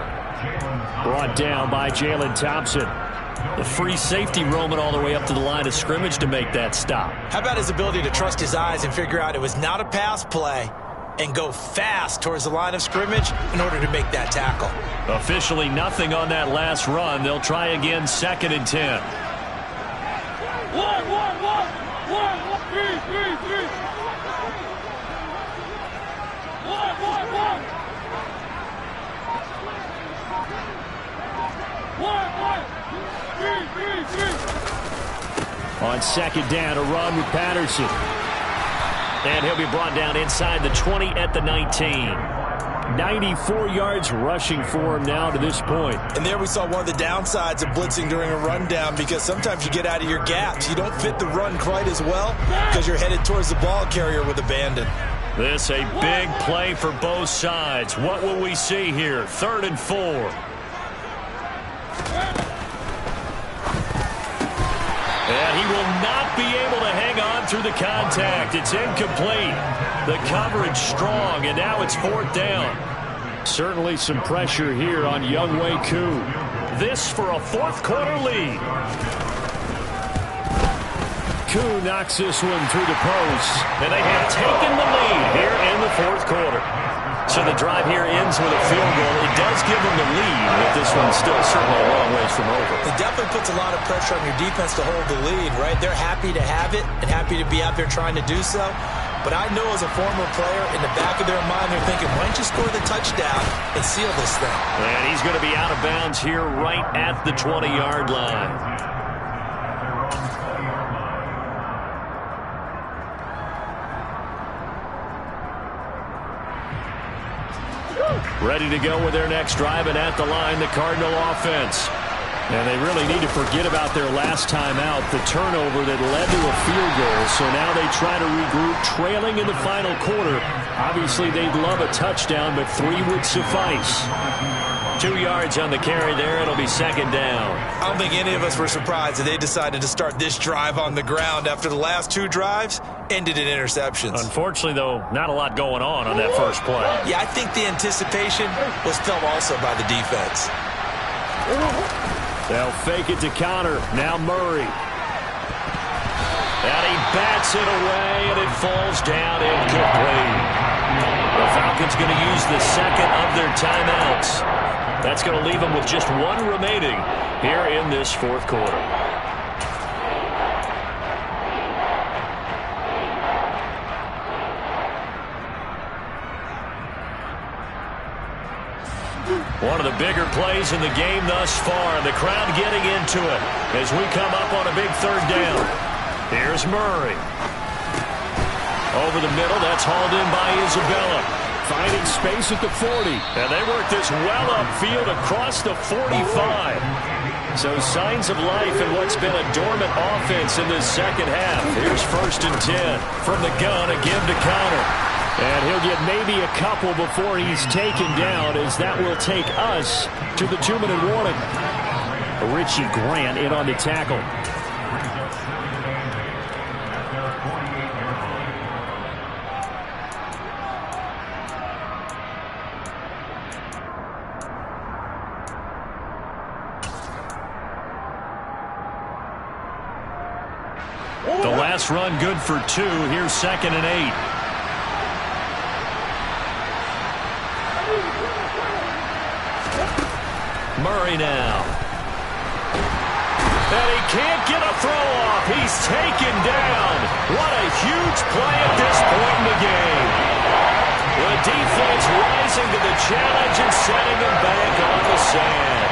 Brought down by Jalen Thompson. The free safety roaming all the way up to the line of scrimmage to make that stop. How about his ability to trust his eyes and figure out it was not a pass play and go fast towards the line of scrimmage in order to make that tackle? Officially nothing on that last run. They'll try again, 2nd and 10. 1, 1. On 2nd down, a run with Patterson. And he'll be brought down inside the 20 at the 19. 94 yards rushing for him now to this point. And there we saw one of the downsides of blitzing during a rundown, because sometimes you get out of your gaps. You don't fit the run quite as well because you're headed towards the ball carrier with abandon. This a big play for both sides. What will we see here? 3rd and 4. And he will not be able to hang on through the contact. It's incomplete. The coverage strong, and now it's 4th down. Certainly some pressure here on Younghoe Koo. This for a 4th quarter lead. Koo knocks this one through the post, and they have taken the lead here in the 4th quarter. So the drive here ends with a field goal. It does give them the lead, but this one's still certainly a long ways from over. It definitely puts a lot of pressure on your defense to hold the lead, right? They're happy to have it and happy to be out there trying to do so. But I know as a former player, in the back of their mind, they're thinking, why don't you score the touchdown and seal this thing? And he's going to be out of bounds here right at the 20-yard line. Ready to go with their next drive, and at the line, the Cardinal offense. And they really need to forget about their last time out, the turnover that led to a field goal. So now they try to regroup, trailing in the final quarter. Obviously, they'd love a touchdown, but 3 would suffice. 2 yards on the carry there. It'll be 2nd down. I don't think any of us were surprised that they decided to start this drive on the ground after the last 2 drives ended in interceptions. Unfortunately, though, not a lot going on that first play. Yeah, I think the anticipation was felt also by the defense. They'll fake it to Connor. Now Murray. And he bats it away, and it falls down incomplete. The Falcons going to use the 2nd of their timeouts. That's going to leave them with just 1 remaining here in this 4th quarter. One of the bigger plays in the game thus far. The crowd getting into it as we come up on a big 3rd down. Here's Murray. Over the middle, that's hauled in by Isabella. Finding space at the 40. And they work this well upfield across the 45. So signs of life in what's been a dormant offense in this 2nd half. Here's 1st and 10. From the gun, a give to Connor. And he'll get maybe a couple before he's taken down, as that will take us to the 2-minute warning. Richie Grant in on the tackle. The last run good for 2. Here's 2nd and 8. Murray now. And he can't get a throw off. He's taken down. What a huge play at this point in the game. The defense rising to the challenge and setting him back on the sand.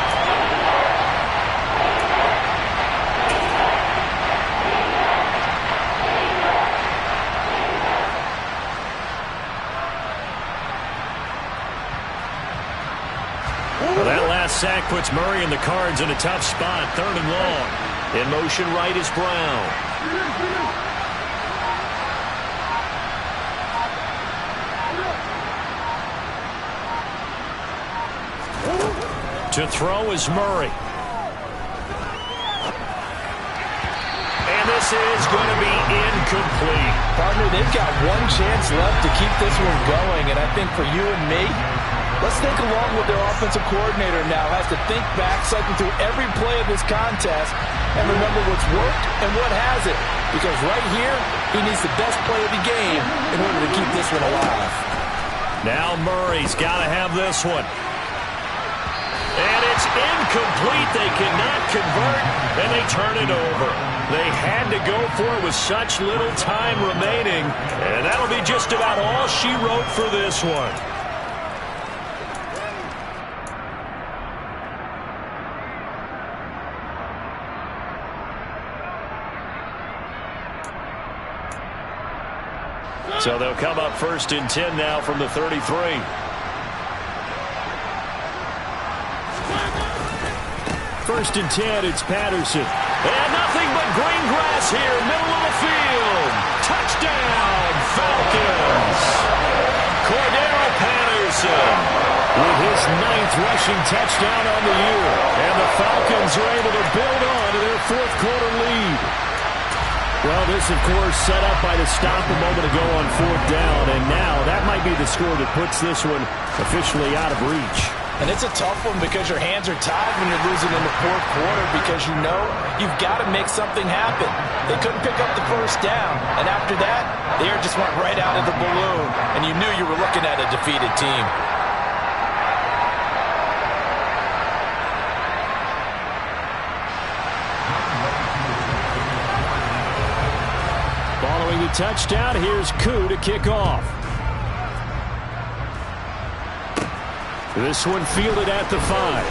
Well, that last sack puts Murray and the Cards in a tough spot. 3rd and long. In motion right is Brown. To throw is Murray. And this is going to be incomplete. Partner, they've got one chance left to keep this one going, and I think for you and me, let's think along with their offensive coordinator now. Has to think back, cycle through every play of this contest, and remember what's worked and what hasn't. Because right here, he needs the best play of the game in order to keep this one alive. Now Murray's got to have this one. And it's incomplete. They cannot convert, and they turn it over. They had to go for it with such little time remaining, and that'll be just about all she wrote for this one. So they'll come up 1st and 10 now from the 33. First and 10, it's Patterson. And nothing but green grass here, middle of the field. Touchdown, Falcons. Cordero Patterson with his 9th rushing touchdown on the year. And the Falcons are able to build on to their 4th quarter lead. Well, this, of course, set up by the stop a moment ago on 4th down. And now that might be the score that puts this one officially out of reach. And it's a tough one because your hands are tied when you're losing in the 4th quarter, because you know you've got to make something happen. They couldn't pick up the 1st down, and after that, the air just went right out of the balloon, and you knew you were looking at a defeated team. Following the touchdown, here's Koo to kick off. This one fielded at the 5.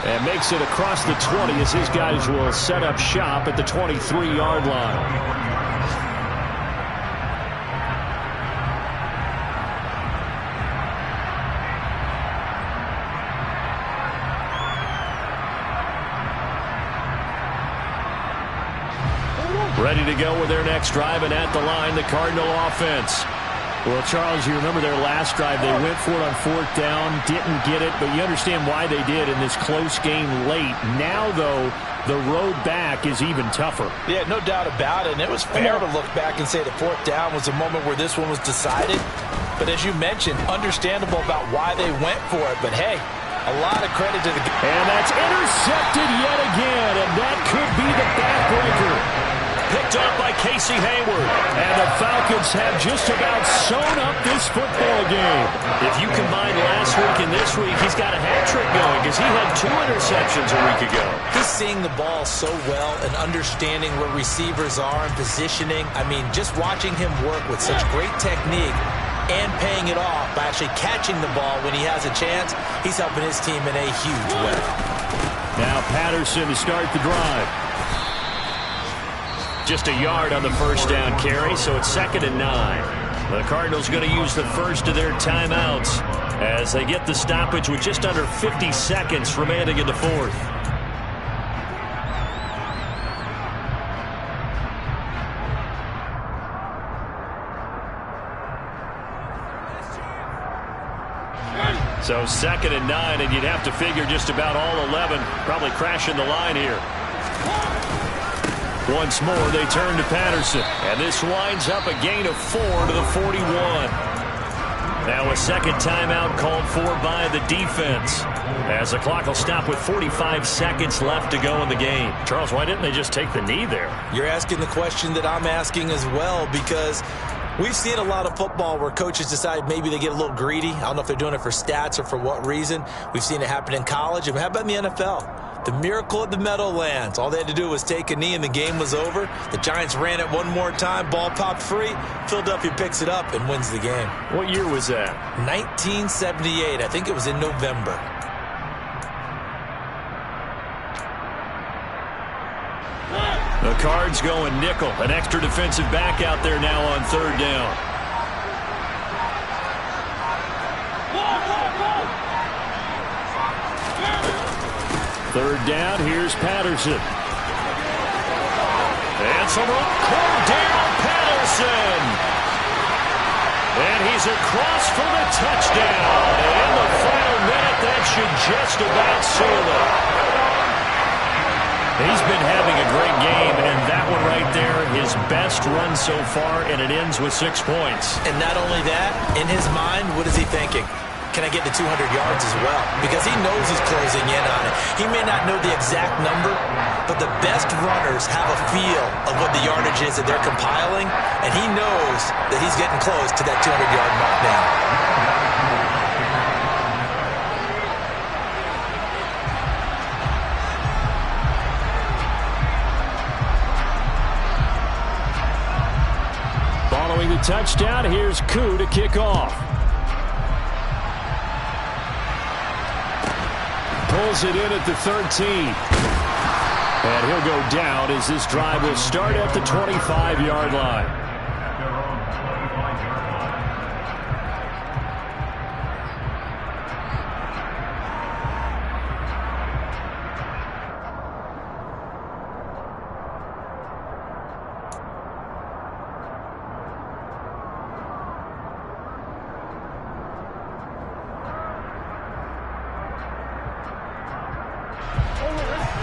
And makes it across the 20 as his guys will set up shop at the 23-yard line. Ready to go with their next drive, and at the line, the Cardinal offense. Well, Charles, you remember their last drive. They went for it on 4th down, didn't get it, but you understand why they did in this close game late. Now, though, the road back is even tougher. Yeah, no doubt about it, and it was fair to look back and say the 4th down was the moment where this one was decided. But as you mentioned, understandable about why they went for it. But, hey, a lot of credit to the... And that's intercepted yet again, and that could be the backbreaker. Picked up by Casey Hayward. And the Falcons have just about sewn up this football game. If you combine last week and this week, he's got a hat trick going because he had 2 interceptions a week ago. He's seeing the ball so well and understanding where receivers are and positioning. I mean, just watching him work with such great technique and paying it off by actually catching the ball when he has a chance, he's helping his team in a huge way. Now Patterson to start the drive. Just a yard on the 1st down carry, so it's 2nd and 9. The Cardinals going to use the first of their timeouts as they get the stoppage with just under 50 seconds remaining in the 4th. So 2nd and 9, and you'd have to figure just about all 11 probably crashing the line here. Once more, they turn to Patterson. And this winds up a gain of 4 to the 41. Now a second timeout called for by the defense, as the clock will stop with 45 seconds left to go in the game. Charles, why didn't they just take the knee there? You're asking the question that I'm asking as well, because we've seen a lot of football where coaches decide maybe they get a little greedy. I don't know if they're doing it for stats or for what reason. We've seen it happen in college. And how about in the NFL? The miracle of the Meadowlands. All they had to do was take a knee and the game was over. The Giants ran it one more time. Ball popped free. Philadelphia picks it up and wins the game. What year was that? 1978. I think it was in November. The Cards going nickel. An extra defensive back out there now on 3rd down. Third down, here's Patterson. And some Cordell Patterson. And he's across for the touchdown. And in the final minute, that should just about seal it. He's been having a great game, and that one right there, his best run so far, and it ends with 6 points. And not only that, in his mind, what is he thinking? Can I get to 200 yards as well? Because he knows he's closing in on it. He may not know the exact number, but the best runners have a feel of what the yardage is that they're compiling, and he knows that he's getting close to that 200-yard mark now. Following the touchdown, here's Koo to kick off. Pulls it in at the 13. And he'll go down as this drive will start at the 25-yard line.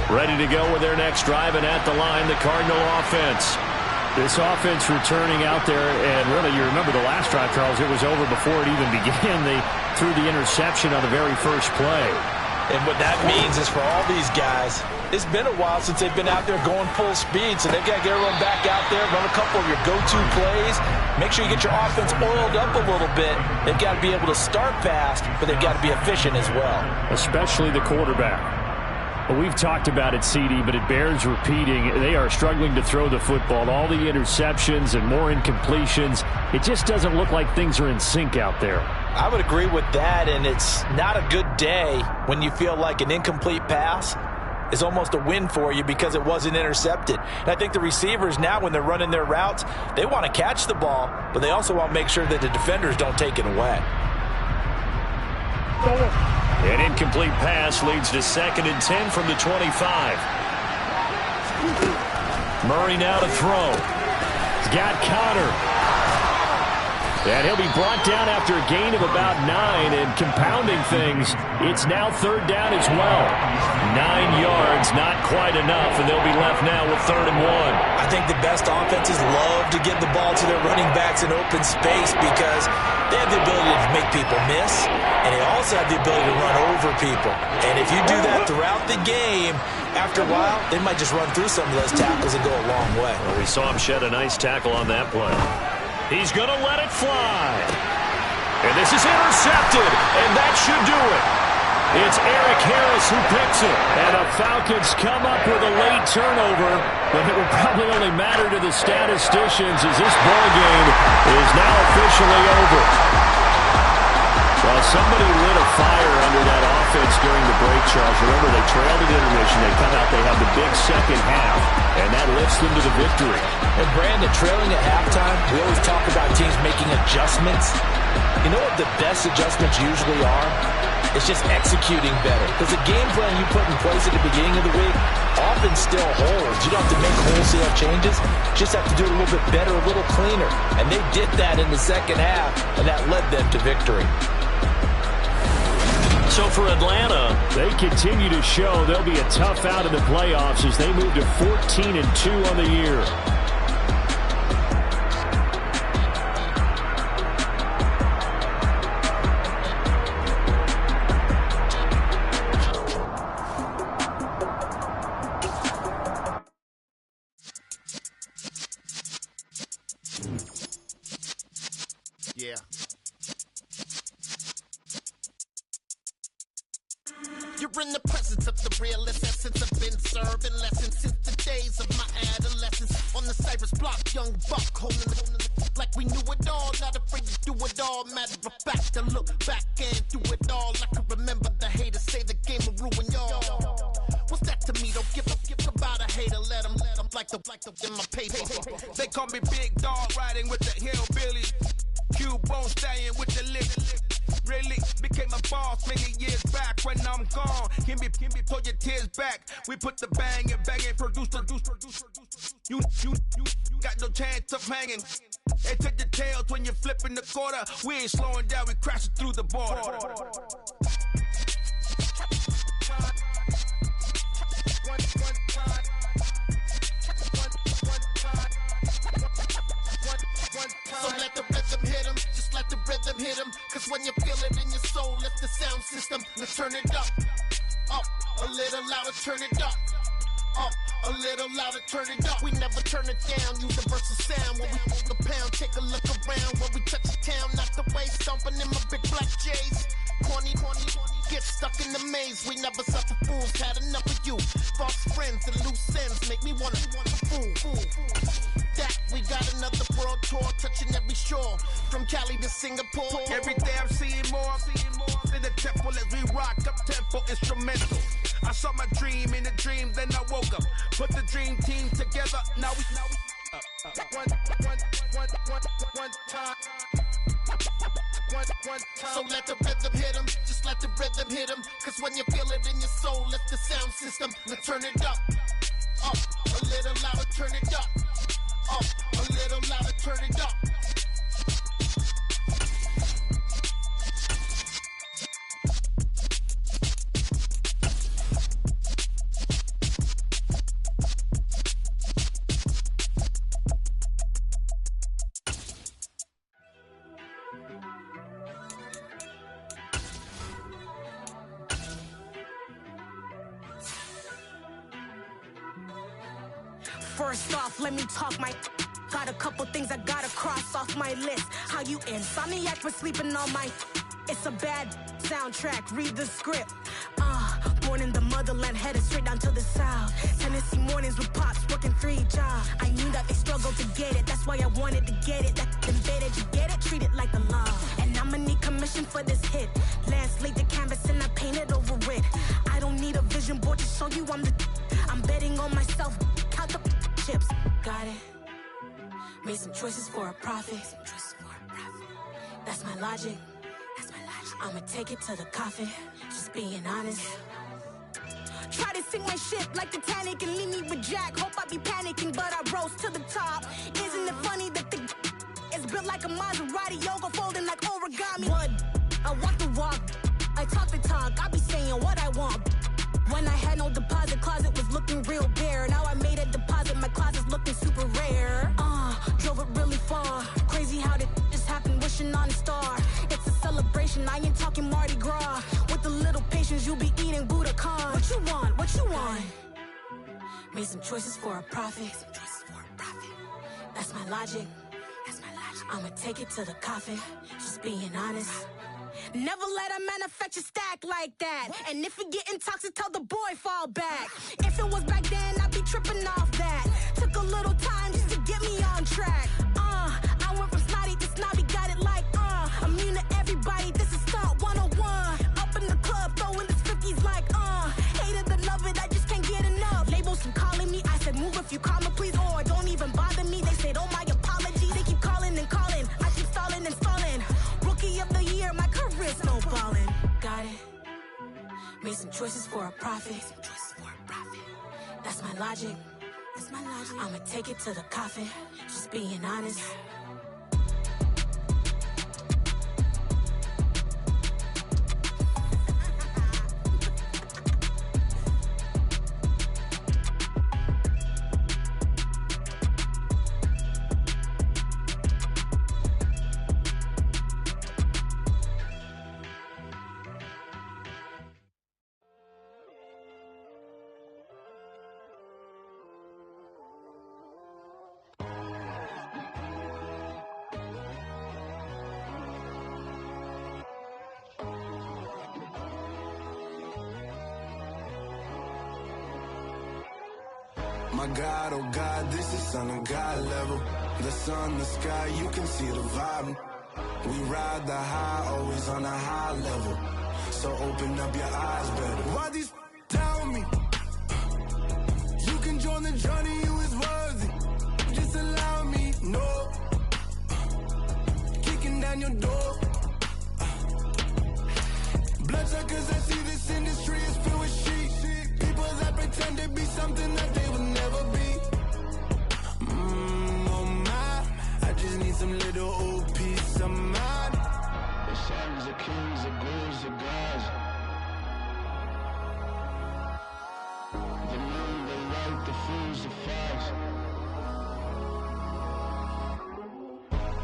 Ready to go with their next drive, and at the line, the Cardinal offense. This offense returning out there, and really, you remember the last drive, Charles, it was over before it even began. They threw the interception on the very first play. And what that means is for all these guys, it's been a while since they've been out there going full speed, so they've got to get everyone back out there, run a couple of your go-to plays, make sure you get your offense oiled up a little bit. They've got to be able to start fast, but they've got to be efficient as well. Especially the quarterback. Well, we've talked about it, CD, but it bears repeating. They are struggling to throw the football. All the interceptions and more incompletions. It just doesn't look like things are in sync out there. I would agree with that, and it's not a good day when you feel like an incomplete pass is almost a win for you because it wasn't intercepted. And I think the receivers now, when they're running their routes, they want to catch the ball, but they also want to make sure that the defenders don't take it away. An incomplete pass leads to 2nd and 10 from the 25. Murray now to throw. He's got Connor. And he'll be brought down after a gain of about 9, and compounding things, it's now 3rd down as well. 9 yards, not quite enough, and they'll be left now with 3rd and 1. I think the best offenses love to give the ball to their running backs in open space because they have the ability to make people miss, and they also have the ability to run over people. And if you do that throughout the game, after a while, they might just run through some of those tackles and go a long way. Well, we saw him shed a nice tackle on that play. He's going to let it fly. And this is intercepted, and that should do it. It's Eric Harris who picks it. And the Falcons come up with a late turnover, but it will probably only matter to the statisticians as this ball game is now officially over. Well, somebody lit a fire under that offense during the break, Charles. Remember, they trailed at intermission. They come out, they have the big second half, and that lifts them to the victory. And Brandon, trailing at halftime, we always talk about teams making adjustments. You know what the best adjustments usually are? It's just executing better. Because the game plan you put in place at the beginning of the week often still holds. You don't have to make wholesale changes. Just have to do it a little bit better, a little cleaner. And they did that in the second half, and that led them to victory. So for Atlanta, they continue to show they'll be a tough out in the playoffs as they move to 14-2 on the year. Yeah. You're in the presence of the realest essence. I've been serving lessons since the days of my adolescence. On the Cypress block, young buck holding the like we knew it all. Not afraid to do it all. Matter of fact, I look back and do it all. I can remember the haters say the game will ruin y'all. What's that to me? Don't give about a hater. Let them like the in my paper. They call me Big Dog, riding with the hillbillies. Cubone stallion with the lick. Really became a boss many years back. When I'm gone, can be pull your tears back. We put the bang and produce. You got no chance of hanging. They take the tails when you're flipping the quarter. We ain't slowing down, we crashing through the border. So let the rhythm hit him, just let the rhythm hit him. Cause when you feel it in your soul, lift the sound system. Let's turn it up, a little louder, turn it up. A little louder, turn it up. We never turn it down, universal sound. When we move the pound, take a look around. When we touch the town, not the way, stomping in my big black J's. Corny, get stuck in the maze. We never suffer fools, had enough of you. False friends and loose ends make me wanna fool. That we got another world tour, touching every shore, from Cali to Singapore. Every day I'm seeing more in the temple as we rock up tempo instrumental. I saw my dream in a dream, then I woke up. Put the dream team together, now we one time. So let the rhythm hit him, just let the rhythm hit him. Cause when you feel it in your soul, lift the sound system. Let's turn it up, a little louder, turn it up, a little louder, turn it up. First off, let me talk my. Got a couple things I gotta cross off my list. How you insomniac for sleeping on my. It's a bad soundtrack, read the script. Born in the motherland, headed straight down to the south. Tennessee mornings with pops, working 3 jobs. I knew that they struggled to get it, that's why I wanted to get it. That embedded, you get it, treat it like the law. And I'ma need commission for this hit. Lance laid the canvas and I painted over it. I don't need a vision board to show you I'm betting on myself, count the chips. Got it. Made some choices for a profit. That's my logic. I'ma take it to the coffin. Just being honest. Try to sink my ship like Titanic and leave me with Jack. Hope I be panicking, but I rose to the top. Isn't it funny that the is built like a Maserati, yoga folding like origami? What? I walk the walk, I talk the talk. I be saying what I want. When I had no deposit, closet was looking real bare. Now I made a deposit, my closet's looking super rare. Drove it really far. Crazy how did just happen, wishing on a star. It's a celebration, I ain't talking Mardi Gras. With a little patience, you'll be eating Budokan. What you want? What you want? Made some choices for a profit. That's my logic. I'ma take it to the coffin. Just being honest. Never let a manufacture stack like that. And if it getting toxic, tell the boy fall back. If it was back then, I'd be tripping off that. Took a little time just to get me on track. I went from snotty to snobby, got it like immune to everybody, this is stunt 101. Up in the club, throwing the 50s like hated to love it, I just can't get enough. Labels from calling me, I said move if you call me please, or don't even bother me. They said oh my apologies, they keep calling and calling. I keep stalling and stalling. Rookie of the year, my career snowballing. Got it. Made some choices for a profit. That's my logic. I'ma take it to the coffin. Just being honest. My God, oh God, this is on a God level. The sun, the sky, you can see the vibe. We ride the high, always on a high level. So open up your eyes better. Why these tell me? You can join the journey, you is worthy. Just allow me, no. Kicking down your door. Bloodsuckers, I see this industry is filled with sheep. People that pretend to be something that they will never be. Oh my, I just need some little old peace of mind. The sons of kings, the ghouls, the gods. The moon, the light, the fools, the facts.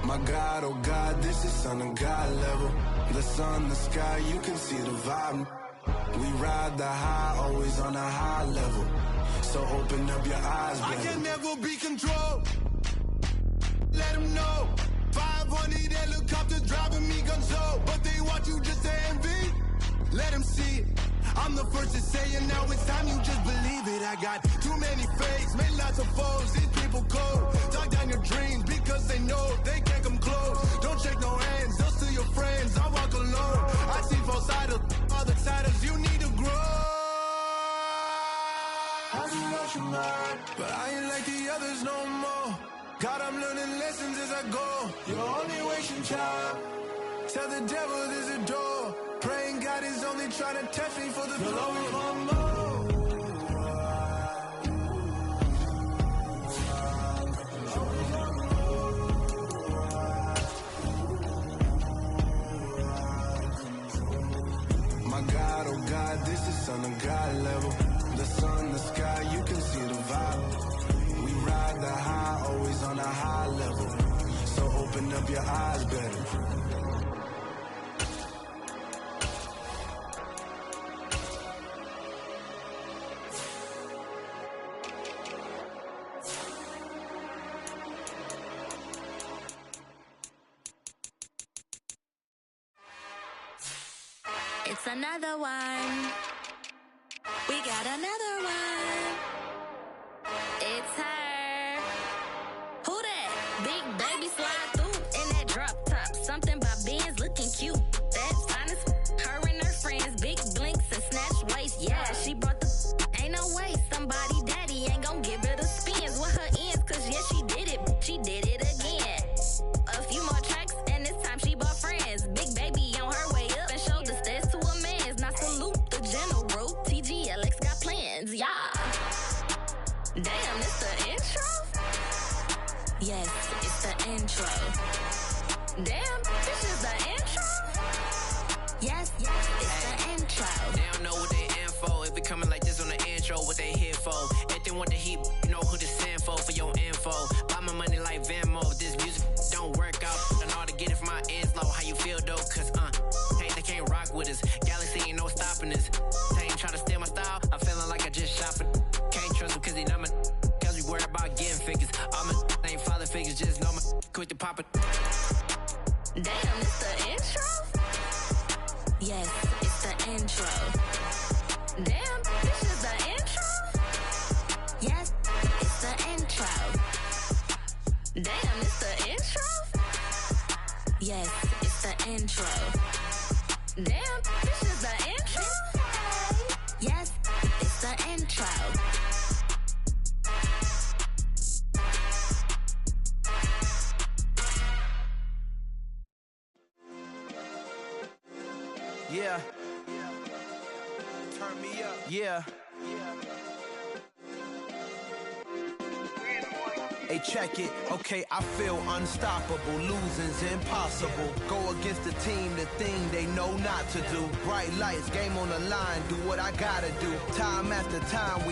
My God, oh God, this is on a God level. The sun, the sky, you can see the vibe. We ride the high, always on a high level. So open up your eyes, baby. I can never be controlled. Let them know. 500 helicopters driving me gonzo. But they want you just to envy. Let them see it. I'm the first to say it, now it's time you just believe it. I got too many fakes, made lots of foes. These people cold. Talk down your dreams because they know they can't come close. Don't shake no hands, they'll steal your friends. I walk alone. I see both sides, other siders, you need to grow. I do what you mind, but I ain't like the others no more. God, I'm learning lessons as I go. You're only wasting time. Tell the devil there's a door. Praying God is only trying to test me for the throne. You'll always want more. My God, oh God, this is on a God level. The sun, the sky, you can see the vibe. We ride the high, always on a high level. So open up your eyes better. It's another one. We got another one. It's her. Who that? Big baby slide through in that drop top. Something by Benz looking cute. That's fine as her and her friends. Big blinks and snatch waist. Yeah, she brought the. Ain't no way somebody daddy ain't gon' give her the spins with her ends. Cause yeah, she did it. She did it again. A few more tracks and this time she bought friends. Big baby on her way up and showed the stairs to a man's. Now salute the general. TGLX got plans, yeah. Damn, it's the intro? Yes, it's the intro. Damn, this is the intro? Yes, it's the intro. They don't know what they in for. If it coming like this on the intro, what they here for? If they want the heat, you know who to send for your info. Buy my money like Venmo. If this music don't work out, I know how to get it from my ends low. How you feel though? Cause hey, they can't rock with us. Galaxy ain't no stopping this. They ain't try to steal my style. I'm feeling like I just shop it. Can't trust them cause they know my. Cause we worried about getting figures. All my ain't father figures, just know my. Quick to pop it. Damn, it's the intro? Yes, it's the intro. Damn, this is the intro? Yes, it's the intro. Damn, it's the intro? Yes, it's the intro. Damn, this is the intro? Yes, it's the intro. Yeah. Turn me up. Yeah. Hey, check it. Okay, I feel unstoppable. Losing's impossible. Go against the team, the thing they know not to do. Bright lights, game on the line. Do what I gotta do. Time after time, we